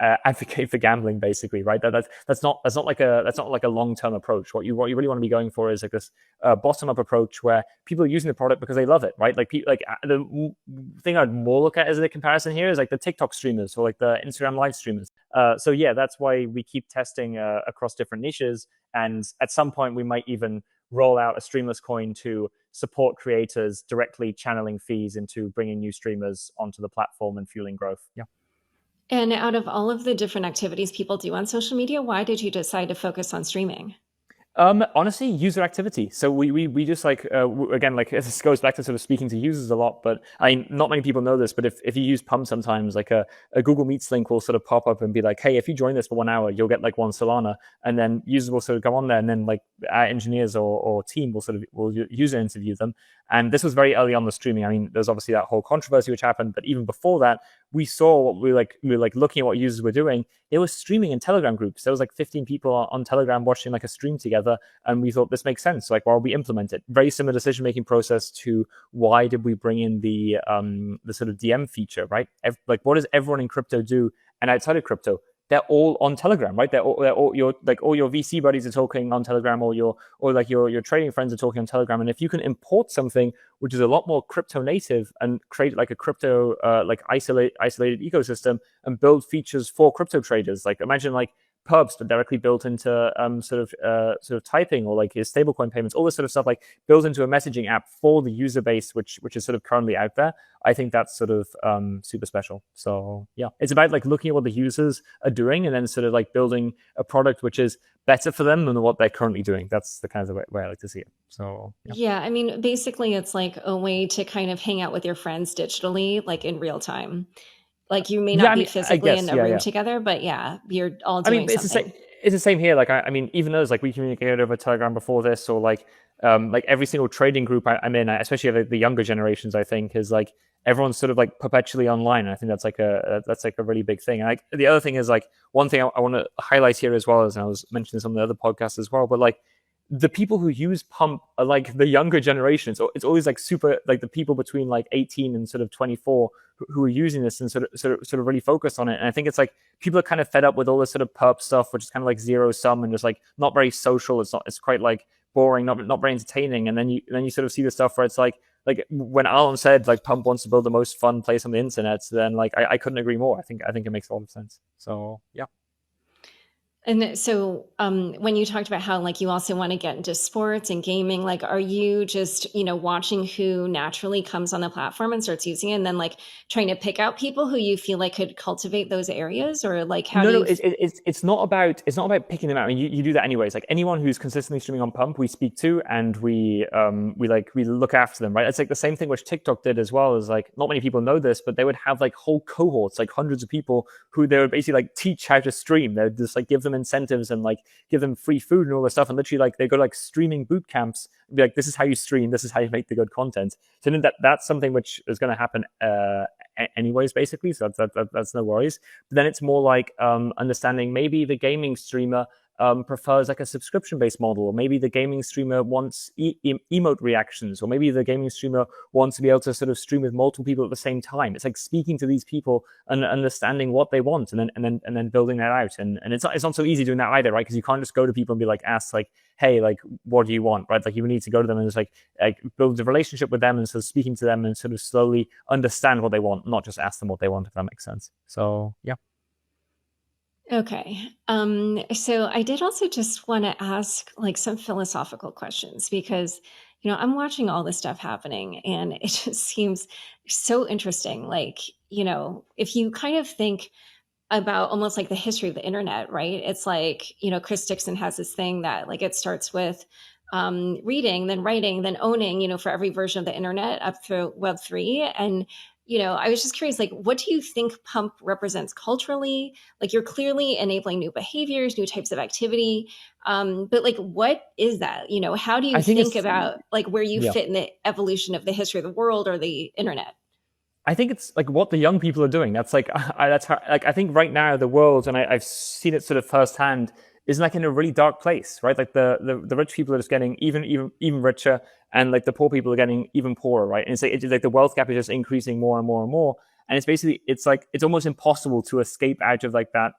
Speaker 2: advocate for gambling, basically, right? That's not like a long-term approach. What you really want to be going for is like this bottom-up approach where people are using the product because they love it, right? Like the thing I'd more look at as a comparison here is like the TikTok streamers or like the Instagram live streamers. So yeah, that's why we keep testing across different niches, and at some point we might even roll out a streamless coin to support creators directly channeling fees into bringing new streamers onto the platform and fueling growth. Yeah.
Speaker 1: And out of all of the different activities people do on social media, why did you decide to focus on streaming?
Speaker 2: Honestly, user activity. So we just like again, like this goes back to sort of speaking to users a lot, but I mean, not many people know this, but if you use Pump sometimes, like a Google Meets link will sort of pop up and be like, hey, if you join this for 1 hour, you'll get like 1 Solana, and then users will sort of go on there, and then like our engineers or team will user interview them. And this was very early on the streaming. I mean, there's obviously that whole controversy which happened, but even before that, we saw what we were looking at what users were doing. They were streaming in Telegram groups. There was like 15 people on Telegram watching like a stream together, and we thought this makes sense. Like, why would we implement it? Very similar decision-making process to why did we bring in the sort of DM feature, right? Like, what does everyone in crypto do? And outside of crypto, they're all on Telegram, right? They're all your VC buddies are talking on Telegram, or your trading friends are talking on Telegram. And if you can import something which is a lot more crypto native and create like a crypto like isolated ecosystem and build features for crypto traders, like imagine like pubs but directly built into sort of typing, or like his stablecoin payments, all this sort of stuff, like built into a messaging app for the user base, which is sort of currently out there. I think that's sort of super special. So yeah, it's about like looking at what the users are doing and then sort of like building a product which is better for them than what they're currently doing. That's the kind of way I like to see it. So
Speaker 1: yeah, I mean, basically it's like a way to kind of hang out with your friends digitally, like in real time. Like you may not be physically in a room together, but yeah, you're all doing something.
Speaker 2: It's the same here. Like I mean, even us, like we communicated over Telegram before this, or like every single trading group I'm in, especially the younger generations, I think is like everyone's sort of like perpetually online. And I think that's like a really big thing. And like the other thing is like one thing I want to highlight here as well, as I was mentioning this on the other podcast as well, but like the people who use Pump are like the younger generation. So it's always like super like the people between like 18 and sort of 24 who are using this and sort of really focused on it. And I think it's like people are kind of fed up with all this sort of perp stuff, which is kind of like zero sum and just like not very social. It's quite like boring, not very entertaining. And then you sort of see the stuff where it's like when Alan said like Pump wants to build the most fun place on the internet, then like I couldn't agree more. I think it makes a lot of sense. So yeah.
Speaker 1: And so when you talked about how like you also want to get into sports and gaming, like are you just, watching who naturally comes on the platform and starts using it and then like trying to pick out people who you feel like could cultivate those areas, or like how
Speaker 2: it's not about picking them out. I mean, you do that anyways. Like anyone who's consistently streaming on Pump, we speak to and we look after them, right? It's like the same thing which TikTok did as well. Is like not many people know this, but they would have like whole cohorts, like hundreds of people who they would basically like teach how to stream. They'd just like give them incentives and like give them free food and all this stuff, and literally like they go to like streaming boot camps and be like, this is how you stream, this is how you make the good content. So then that's something which is going to happen anyways, basically. So that's no worries. But then it's more like understanding maybe the gaming streamer prefers like a subscription-based model, or maybe the gaming streamer wants emote reactions, or maybe the gaming streamer wants to be able to sort of stream with multiple people at the same time. It's like speaking to these people and understanding what they want, and then building that out. And it's not so easy doing that either, right? Because you can't just go to people and be like, ask like, hey, like, what do you want, right? Like you need to go to them and just like build a relationship with them and sort of speaking to them and sort of slowly understand what they want, not just ask them what they want, if that makes sense. So yeah.
Speaker 1: Okay. So I did also just want to ask like some philosophical questions because, I'm watching all this stuff happening and it just seems so interesting. Like, if you kind of think about almost like the history of the internet, right? It's like, Chris Dixon has this thing that like it starts with reading, then writing, then owning, for every version of the internet up through Web3. And, I was just curious, like, what do you think Pump represents culturally? Like, you're clearly enabling new behaviors, new types of activity. But like, what is that? How do you
Speaker 2: I think
Speaker 1: think
Speaker 2: it's
Speaker 1: about like where you
Speaker 2: yeah.
Speaker 1: fit in the evolution of the history of the world or the internet?
Speaker 2: I think it's like what the young people are doing. That's like that's how, like I think right now the world, and I've seen it sort of firsthand, is like in a really dark place, right? Like the rich people are just getting even richer, and like the poor people are getting even poorer, right? And it's like the wealth gap is just increasing more and more and more. And it's basically it's like it's almost impossible to escape out of like that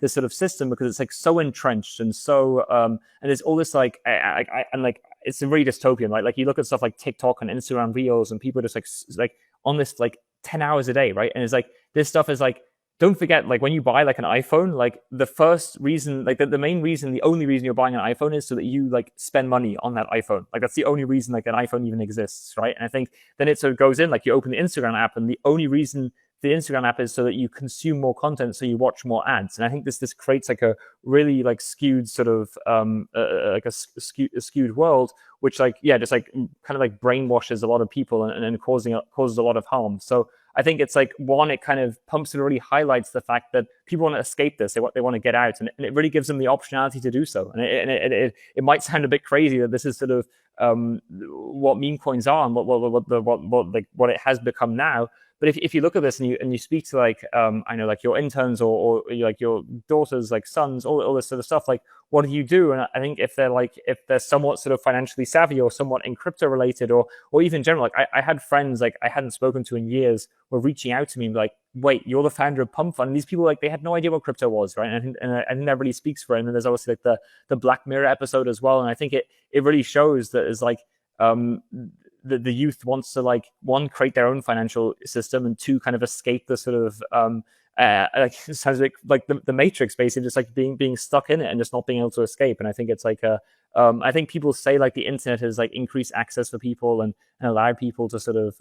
Speaker 2: this sort of system because it's like so entrenched and so and there's all this like and like it's really dystopian, right? Like you look at stuff like TikTok and Instagram Reels, and people just like on this like 10 hours a day, right? And it's like this stuff is like, don't forget, like when you buy like an iPhone, like the first reason, like the main reason, the only reason you're buying an iPhone is so that you like spend money on that iPhone. Like that's the only reason like an iPhone even exists, right? And I think then it sort of goes in, like you open the Instagram app, and the only reason the Instagram app is so that you consume more content, so you watch more ads. And I think this creates like a really like skewed sort of like a skewed world, which like yeah, just like kind of like brainwashes a lot of people and causes a lot of harm. So I think it's like one, it kind of pumps and really highlights the fact that people want to escape this. They want to get out, and it really gives them the optionality to do so. And it might sound a bit crazy that this is sort of what meme coins are and what it has become now. But if you look at this and you speak to like I know like your interns or like your daughters like sons all this sort of stuff, like what do you do? And I think if they're somewhat sort of financially savvy or somewhat in crypto related or even in general, like I had friends like I hadn't spoken to in years were reaching out to me like, wait, you're the founder of Pump Fund. And these people like they had no idea what crypto was, right? And I think that really speaks for it. And then there's obviously like the Black Mirror episode as well. And I think it really shows that it's like the youth wants to like one create their own financial system and two kind of escape the sort of like it sounds like the Matrix, basically, just like being stuck in it and just not being able to escape. And I think it's like I think people say like the internet has like increased access for people and allowed people to sort of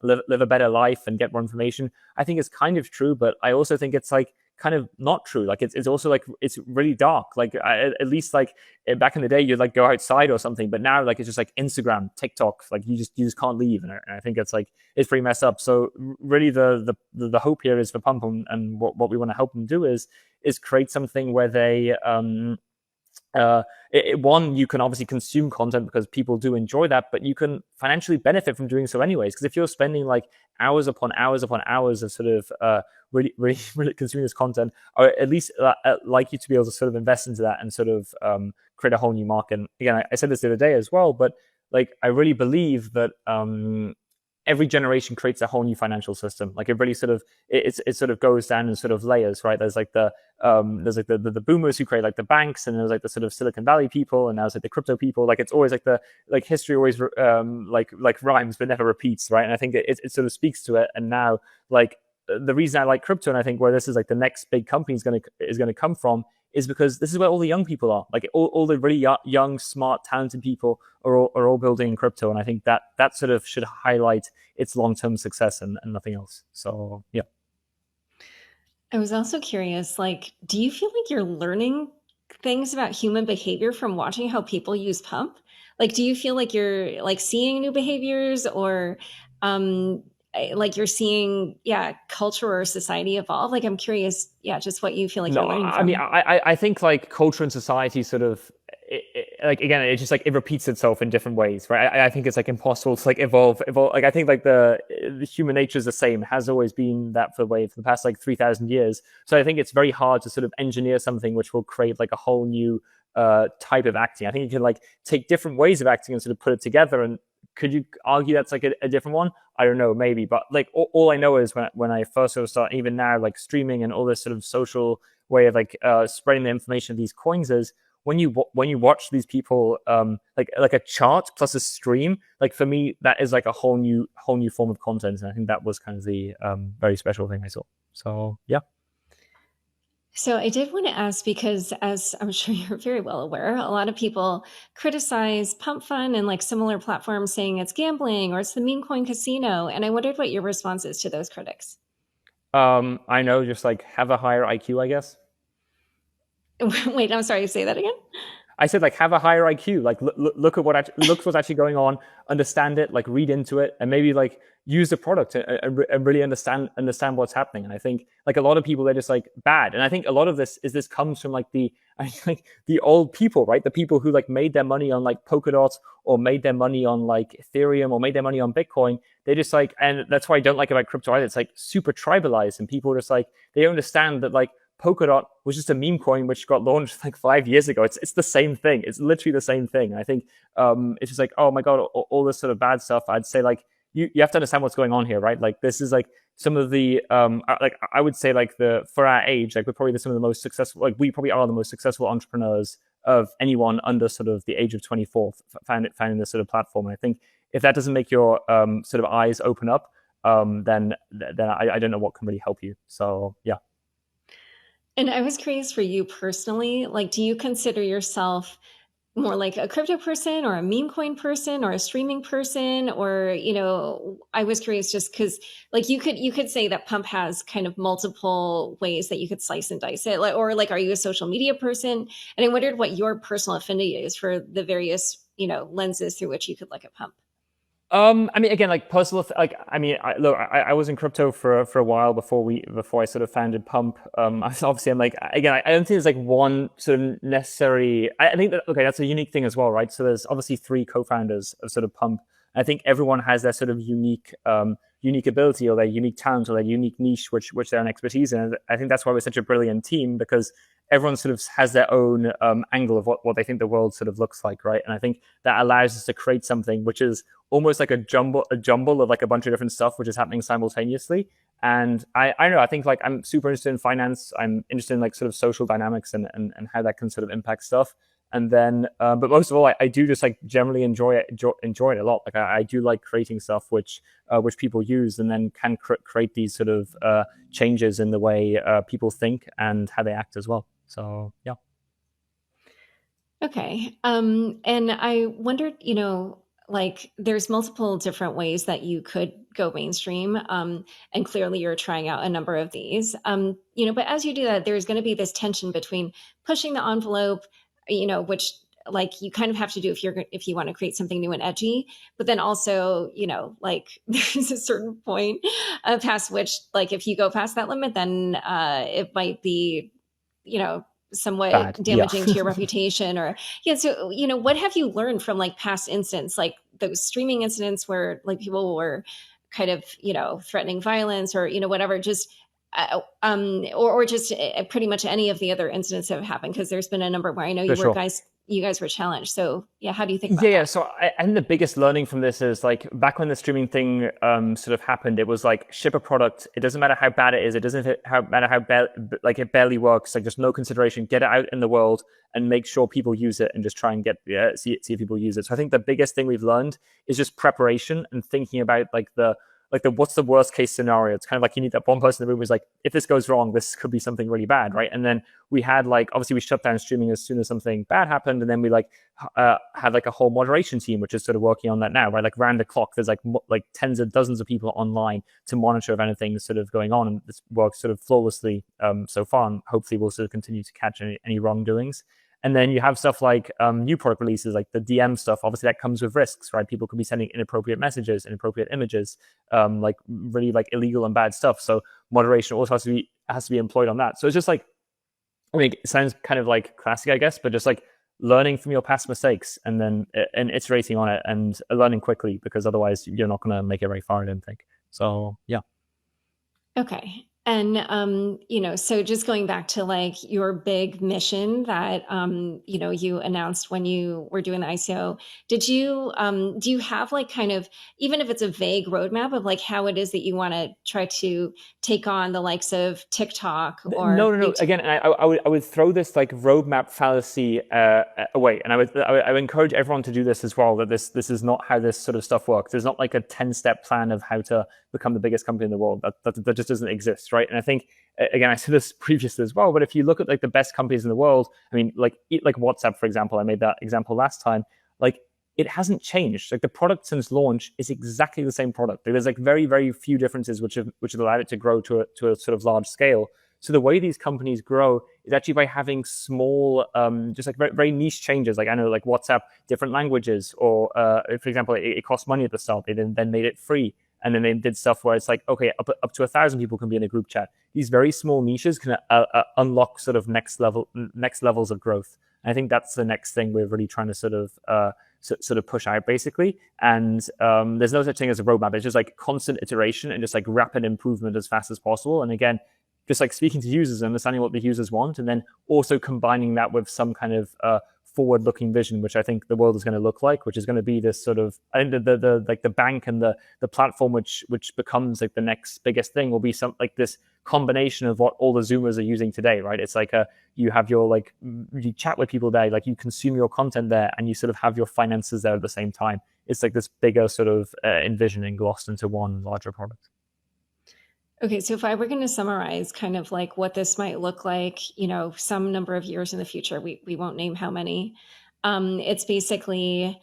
Speaker 2: live a better life and get more information. I think it's kind of true, but I also think it's like kind of not true. Like it's also like it's really dark. Like at least like back in the day you'd like go outside or something, but now like it's just like Instagram, TikTok, like you just can't leave. And I think it's like it's pretty messed up. So really the hope here is for Pump, and what we want to help them do is create something where they one, you can obviously consume content because people do enjoy that, but you can financially benefit from doing so anyways. Because if you're spending like hours upon hours upon hours of sort of really consuming this content, or at least like you to be able to sort of invest into that and sort of create a whole new market. And again, I said this the other day as well, but like I really believe that every generation creates a whole new financial system. Like it really sort of it sort of goes down in sort of layers, right? There's like the boomers who create like the banks, and there's like the sort of Silicon Valley people, and now it's like the crypto people. Like it's always like the like history always like rhymes but never repeats, right? And I think it sort of speaks to it. And now like the reason I like crypto, and I think where this is like the next big company is gonna come from, is because this is where all the young people are. Like all the really young, smart, talented people are all building in crypto. And I think that sort of should highlight its long-term success and nothing else. So yeah.
Speaker 1: I was also curious, like, do you feel like you're learning things about human behavior from watching how people use Pump? Like, do you feel like you're like seeing new behaviors or um like you're seeing, yeah, culture or society evolve? Like, I'm curious, yeah, just what you feel like
Speaker 2: No,
Speaker 1: you're learning
Speaker 2: I mean,
Speaker 1: from.
Speaker 2: I think like culture and society sort of like again, it just like it repeats itself in different ways, right? I think it's like impossible to like evolve. Like I think like the human nature is the same, has always been that for the way for the past like 3,000 years. So I think it's very hard to sort of engineer something which will create like a whole new type of acting. I think you can like take different ways of acting and sort of put it together. And could you argue that's like a different one? I don't know, maybe. But like all I know is when I first sort of started, even now, like streaming and all this sort of social way of like spreading the information of these coins is when you watch these people like a chart plus a stream, like for me that is like a whole new form of content. And I think that was kind of the very special thing I saw. So yeah.
Speaker 1: So I did want to ask because, as I'm sure you're very well aware, a lot of people criticize Pump Fund and like similar platforms, saying it's gambling or it's the meme coin casino. And I wondered what your response is to those critics.
Speaker 2: I know, just like have a higher IQ, I guess.
Speaker 1: Wait, I'm sorry. Say that again.
Speaker 2: I said like have a higher IQ, like look at look what's actually going on, understand it, like read into it, and maybe like use the product and really understand what's happening. And I think like a lot of people, they're just like bad. And I think a lot of this comes from like like the old people, right? The people who like made their money on like Polkadot or made their money on like Ethereum or made their money on Bitcoin. They just like, and that's what I don't like about crypto either. It's like super tribalized, and people are just like they don't understand that like Polkadot was just a meme coin which got launched like 5 years ago. It's the same thing. It's literally the same thing. I think it's just like, oh my god, all this sort of bad stuff. I'd say like you have to understand what's going on here, right? Like this is like some of the like I would say like for our age, like we're probably some of the most successful. Like we probably are the most successful entrepreneurs of anyone under sort of the age of 24 finding this sort of platform. And I think if that doesn't make your sort of eyes open up, then I don't know what can really help you. So yeah.
Speaker 1: And I was curious for you personally, like, do you consider yourself more like a crypto person or a meme coin person or a streaming person? Or, I was curious just because like you could say that Pump has kind of multiple ways that you could slice and dice it. Like, or like, are you a social media person? And I wondered what your personal affinity is for the various, lenses through which you could look at Pump.
Speaker 2: I mean, again, like personal, like, I mean, look, I was in crypto for a while before I sort of founded Pump. Obviously, I'm like, again, I don't think there's like one sort of necessary. I think that okay, that's a unique thing as well, right? So there's obviously three co-founders of sort of Pump. I think everyone has their sort of unique ability or their unique talent or their unique niche, which they're an expertise in. And I think that's why we're such a brilliant team, because everyone sort of has their own angle of what they think the world sort of looks like, right? And I think that allows us to create something which is almost like a jumble of like a bunch of different stuff which is happening simultaneously. And I don't know, I think like I'm super interested in finance. I'm interested in like sort of social dynamics and how that can sort of impact stuff. And then, but most of all, I do just like generally enjoy it a lot. Like I do like creating stuff which people use and then can create these sort of changes in the way people think and how they act as well. So yeah.
Speaker 1: Okay. And I wondered, like there's multiple different ways that you could go mainstream. And clearly you're trying out a number of these. But as you do that, there's going to be this tension between pushing the envelope, which like you kind of have to do if you want to create something new and edgy, but then also, like there's a certain point past which, like if you go past that limit, then it might be, somewhat
Speaker 2: Bad. Yeah.
Speaker 1: damaging to your reputation. Or yeah, so what have you learned from like past incidents, like those streaming incidents where like people were kind of threatening violence or whatever, just or just pretty much any of the other incidents that have happened, because there's been a number where I know
Speaker 2: For sure.
Speaker 1: you guys were challenged. So yeah, how do you think about
Speaker 2: Yeah,
Speaker 1: that?
Speaker 2: so I think the biggest learning from this is like back when the streaming thing sort of happened, it was like ship a product. It doesn't matter how bad it is. It doesn't matter how like it barely works. Like just no consideration. Get it out in the world and make sure people use it, and just try and see if people use it. So I think the biggest thing we've learned is just preparation and thinking about like the what's the worst case scenario. It's kind of like you need that one person in the room who's like, if this goes wrong, this could be something really bad, right? And then we had like obviously we shut down streaming as soon as something bad happened, and then we like had like a whole moderation team which is sort of working on that now, right? Like round the clock, there's like tens of dozens of people online to monitor if anything's sort of going on, and this works sort of flawlessly so far, and hopefully we'll sort of continue to catch any wrongdoings. And then you have stuff like new product releases, like the DM stuff. Obviously, that comes with risks, right? People could be sending inappropriate messages, inappropriate images, like really like illegal and bad stuff. So moderation also has to be employed on that. So it's just like, I mean, it sounds kind of like classic, I guess, but just like learning from your past mistakes and then and iterating on it and learning quickly, because otherwise you're not going to make it very far, I don't think. So yeah.
Speaker 1: Okay. And so just going back to like your big mission that you announced when you were doing the ICO, do you have like kind of, even if it's a vague roadmap of like how it is that you want to try to take on the likes of TikTok or
Speaker 2: No.
Speaker 1: YouTube?
Speaker 2: Again, I would throw this like roadmap fallacy away, and I would encourage everyone to do this as well. That this is not how this sort of stuff works. There's not like a 10-step plan of how to become the biggest company in the world. That just doesn't exist, right? right? And I think, again, I said this previously as well, but if you look at like the best companies in the world, I mean, like WhatsApp, for example, I made that example last time, like it hasn't changed. Like the product since launch is exactly the same product. There's like very, very few differences which have allowed it to grow to a sort of large scale. So the way these companies grow is actually by having small, just like very, very niche changes. Like I know, like WhatsApp, different languages, or for example, it cost money at the start. They then made it free, and then they did stuff where it's like, okay, up to 1,000 people can be in a group chat. These very small niches can unlock sort of next levels of growth. And I think that's the next thing we're really trying to sort of push out, basically. And there's no such thing as a roadmap. It's just like constant iteration and just like rapid improvement as fast as possible. And again, just like speaking to users and understanding what the users want, and then also combining that with some kind of forward-looking vision, which I think the world is going to look like, which is going to be this sort of, I think the like the bank and the platform which becomes like the next biggest thing will be some like this combination of what all the Zoomers are using today, right? It's like you have your like, you chat with people there, like you consume your content there, and you sort of have your finances there at the same time. It's like this bigger sort of envisioning glossed into one larger product.
Speaker 1: Okay, so if I were going to summarize kind of like what this might look like, some number of years in the future, we won't name how many. It's basically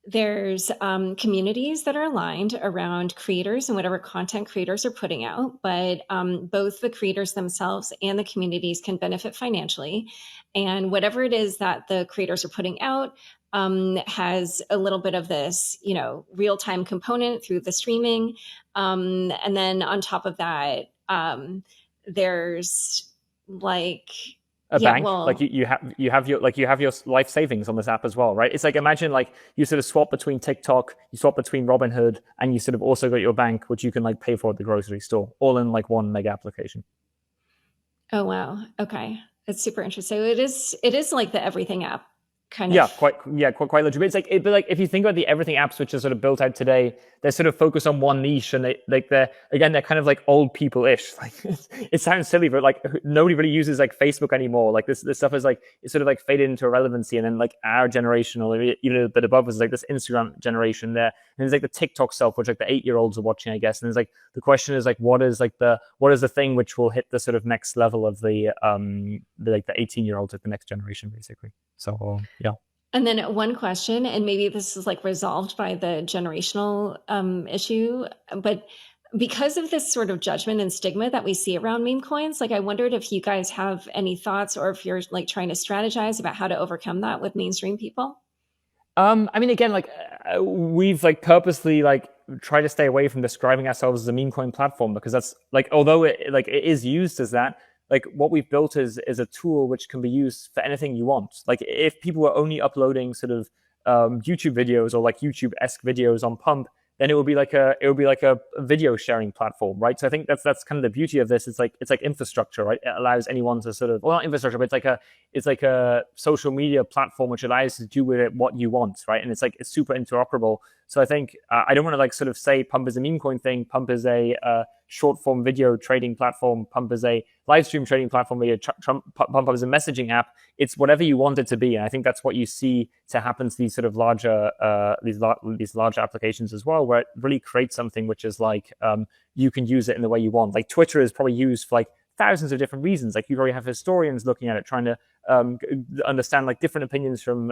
Speaker 1: there's communities that are aligned around creators and whatever content creators are putting out, but both the creators themselves and the communities can benefit financially. And whatever it is that the creators are putting out has a little bit of this, real-time component through the streaming. And then on top of that, there's like
Speaker 2: a bank, like you have your life savings on this app as well, right? It's like, imagine like you sort of swap between TikTok, you swap between Robinhood, and you sort of also got your bank, which you can like pay for at the grocery store, all in like one mega application.
Speaker 1: Oh wow, okay, it's super interesting. So it is like the everything app kind
Speaker 2: of. Quite legit. It's like, but like if you think about the everything apps which are sort of built out today, they're sort of focused on one niche, and they're kind of like old people-ish. Like it sounds silly, but like nobody really uses like Facebook anymore. Like this stuff is like, it's sort of like faded into irrelevancy. And then like our generation, or even a bit above us, is like this Instagram generation there. And there's like the TikTok stuff, which like the 8-year-olds are watching, I guess. And there's like the question is like, what is the thing which will hit the sort of next level of the 18-year-olds, like the next generation, basically. So yeah.
Speaker 1: And then one question, and maybe this is like resolved by the generational issue, but because of this sort of judgment and stigma that we see around meme coins, like I wondered if you guys have any thoughts, or if you're like trying to strategize about how to overcome that with mainstream people.
Speaker 2: I mean, again, like we've like purposely like tried to stay away from describing ourselves as a meme coin platform, because that's like, although it is used as that, like what we've built is a tool which can be used for anything you want. Like if people were only uploading sort of YouTube videos or like YouTube-esque videos on Pump, then it would be like a video sharing platform, right? So I think that's kind of the beauty of this. It's like infrastructure, right? It allows anyone to sort of, well, not infrastructure, but it's like a social media platform which allows you to do with it what you want, right? And it's super interoperable. So I think I don't want to like sort of say Pump is a meme coin thing. Pump is a short form video trading platform. Pump is a live stream trading platform. Pump is a messaging app. It's whatever you want it to be, and I think that's what you see to happen to these sort of larger these larger applications as well, where it really creates something which is like you can use it in the way you want. Like Twitter is probably used for like thousands of different reasons. Like you already have historians looking at it, trying to understand like different opinions from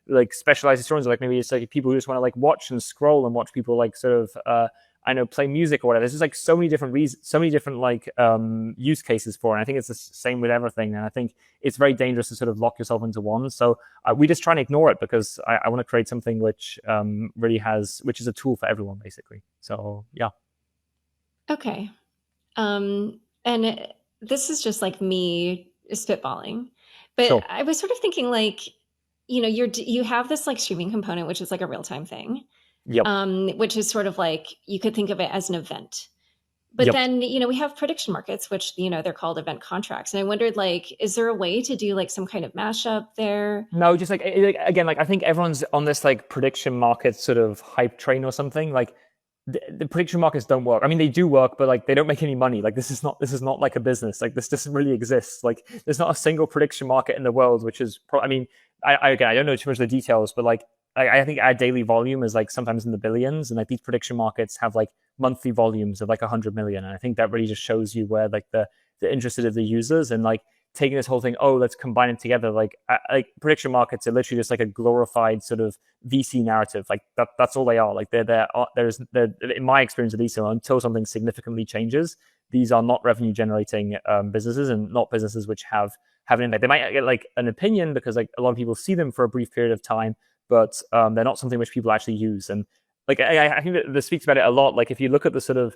Speaker 2: like specialized historians. Like maybe it's like people who just want to like watch and scroll and watch people like sort of play music or whatever. There's just like so many different reasons, so many different like use cases for it. And I think it's the same with everything. And I think it's very dangerous to sort of lock yourself into one. So we just try and ignore it, because I want to create something which which is a tool for everyone, basically. So yeah.
Speaker 1: Okay. And this is just like me spitballing, but sure. I was sort of thinking like, you have this like streaming component, which is like a real-time thing.
Speaker 2: Yep.
Speaker 1: Which is sort of like, you could think of it as an event. But yep. Then, we have prediction markets, which, they're called event contracts. And I wondered, like, is there a way to do like some kind of mashup there?
Speaker 2: No, just like, again, like I think everyone's on this like prediction market sort of hype train or something. Like the prediction markets don't work. I mean, they do work, but like they don't make any money. Like this is not like a business. Like this doesn't really exist. Like there's not a single prediction market in the world, which is, I don't know too much of the details, but like I think our daily volume is like sometimes in the billions, and like these prediction markets have like monthly volumes of like 100 million. And I think that really just shows you where like the interest of the users, and like taking this whole thing, oh, let's combine it together. Like prediction markets are literally just like a glorified sort of VC narrative. Like that's all they are. Like they're in my experience at least, until something significantly changes, these are not revenue generating businesses, and not businesses which have an impact. They might get like an opinion because like a lot of people see them for a brief period of time, but they're not something which people actually use. And like I think that this speaks about it a lot. Like if you look at the sort of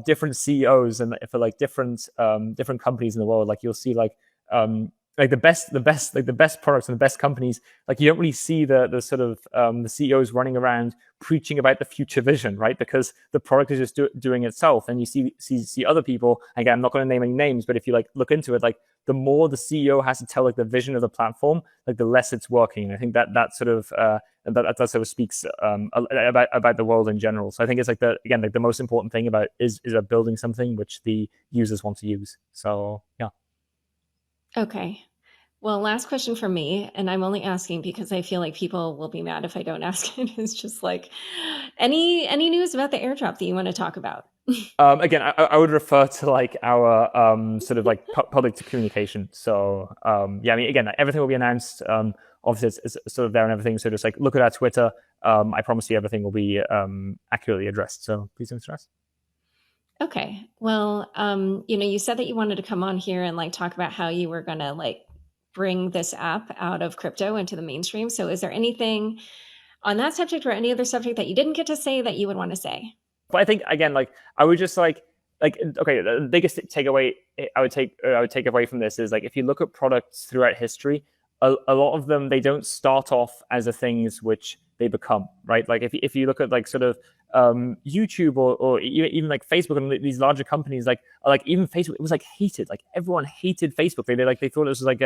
Speaker 2: different CEOs and for like different companies in the world, like you'll see like the best products and the best companies, like you don't really see the sort of the CEOs running around preaching about the future vision, right? Because the product is just doing itself. And you see other people, again, I'm not going to name any names, but if you like look into it, like the more the CEO has to tell like the vision of the platform, like the less it's working. And I think that sort of that sort of speaks about the world in general. So I think it's like the most important thing about is building something which the users want to use. So yeah.
Speaker 1: Okay. Well, last question for me, and I'm only asking because I feel like people will be mad if I don't ask it. It's just like any news about the airdrop that you want to talk about?
Speaker 2: Again, I would refer to like our sort of like public communication. So yeah, I mean, again, everything will be announced. Obviously, it's sort of there and everything. So just like look at our Twitter. I promise you, everything will be accurately addressed. So please don't stress.
Speaker 1: Okay. Well, you said that you wanted to come on here and like talk about how you were going to like bring this app out of crypto into the mainstream. So is there anything on that subject or any other subject that you didn't get to say that you would want to say?
Speaker 2: But I think again, like I would just like okay, the biggest takeaway I would take away from this is like if you look at products throughout history, a lot of them, they don't start off as the things which they become, right? Like if you look at like sort of YouTube or even like Facebook and these larger companies, like even Facebook, it was like hated. Like everyone hated Facebook. They thought it was like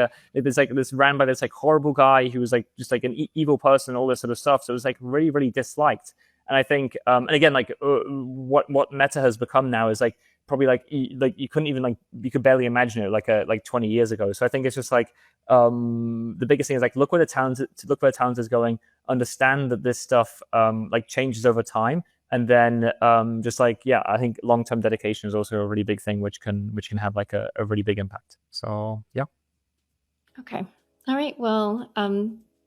Speaker 2: this ran by this like horrible guy who was like just like an evil person, all this sort of stuff. So it was like really, really disliked. And I think, and again, like what Meta has become now is like probably like you couldn't even like you could barely imagine it like 20 years ago. So I think it's just like the biggest thing is like look where the talent is going. Understand that this stuff like changes over time, and then just like yeah, I think long-term dedication is also a really big thing which can have like a really big impact. So yeah.
Speaker 1: Okay. All right. Well,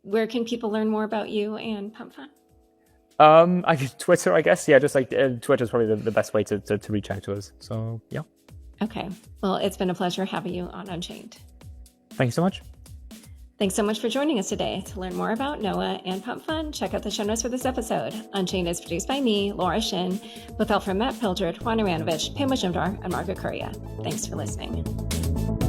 Speaker 1: where can people learn more about you and Pump Fun?
Speaker 2: I guess Twitter, I guess. Yeah, just like Twitter is probably the best way to reach out to us. So yeah.
Speaker 1: Okay. Well, it's been a pleasure having you on Unchained.
Speaker 2: Thank you so much.
Speaker 1: Thanks so much for joining us today. To learn more about Noah and Pump Fun, check out the show notes for this episode. Unchained is produced by me, Laura Shin, with help from Matt Pildred, Juan Aranovich, Pam Majumdar, and Margaret Correa. Thanks for listening.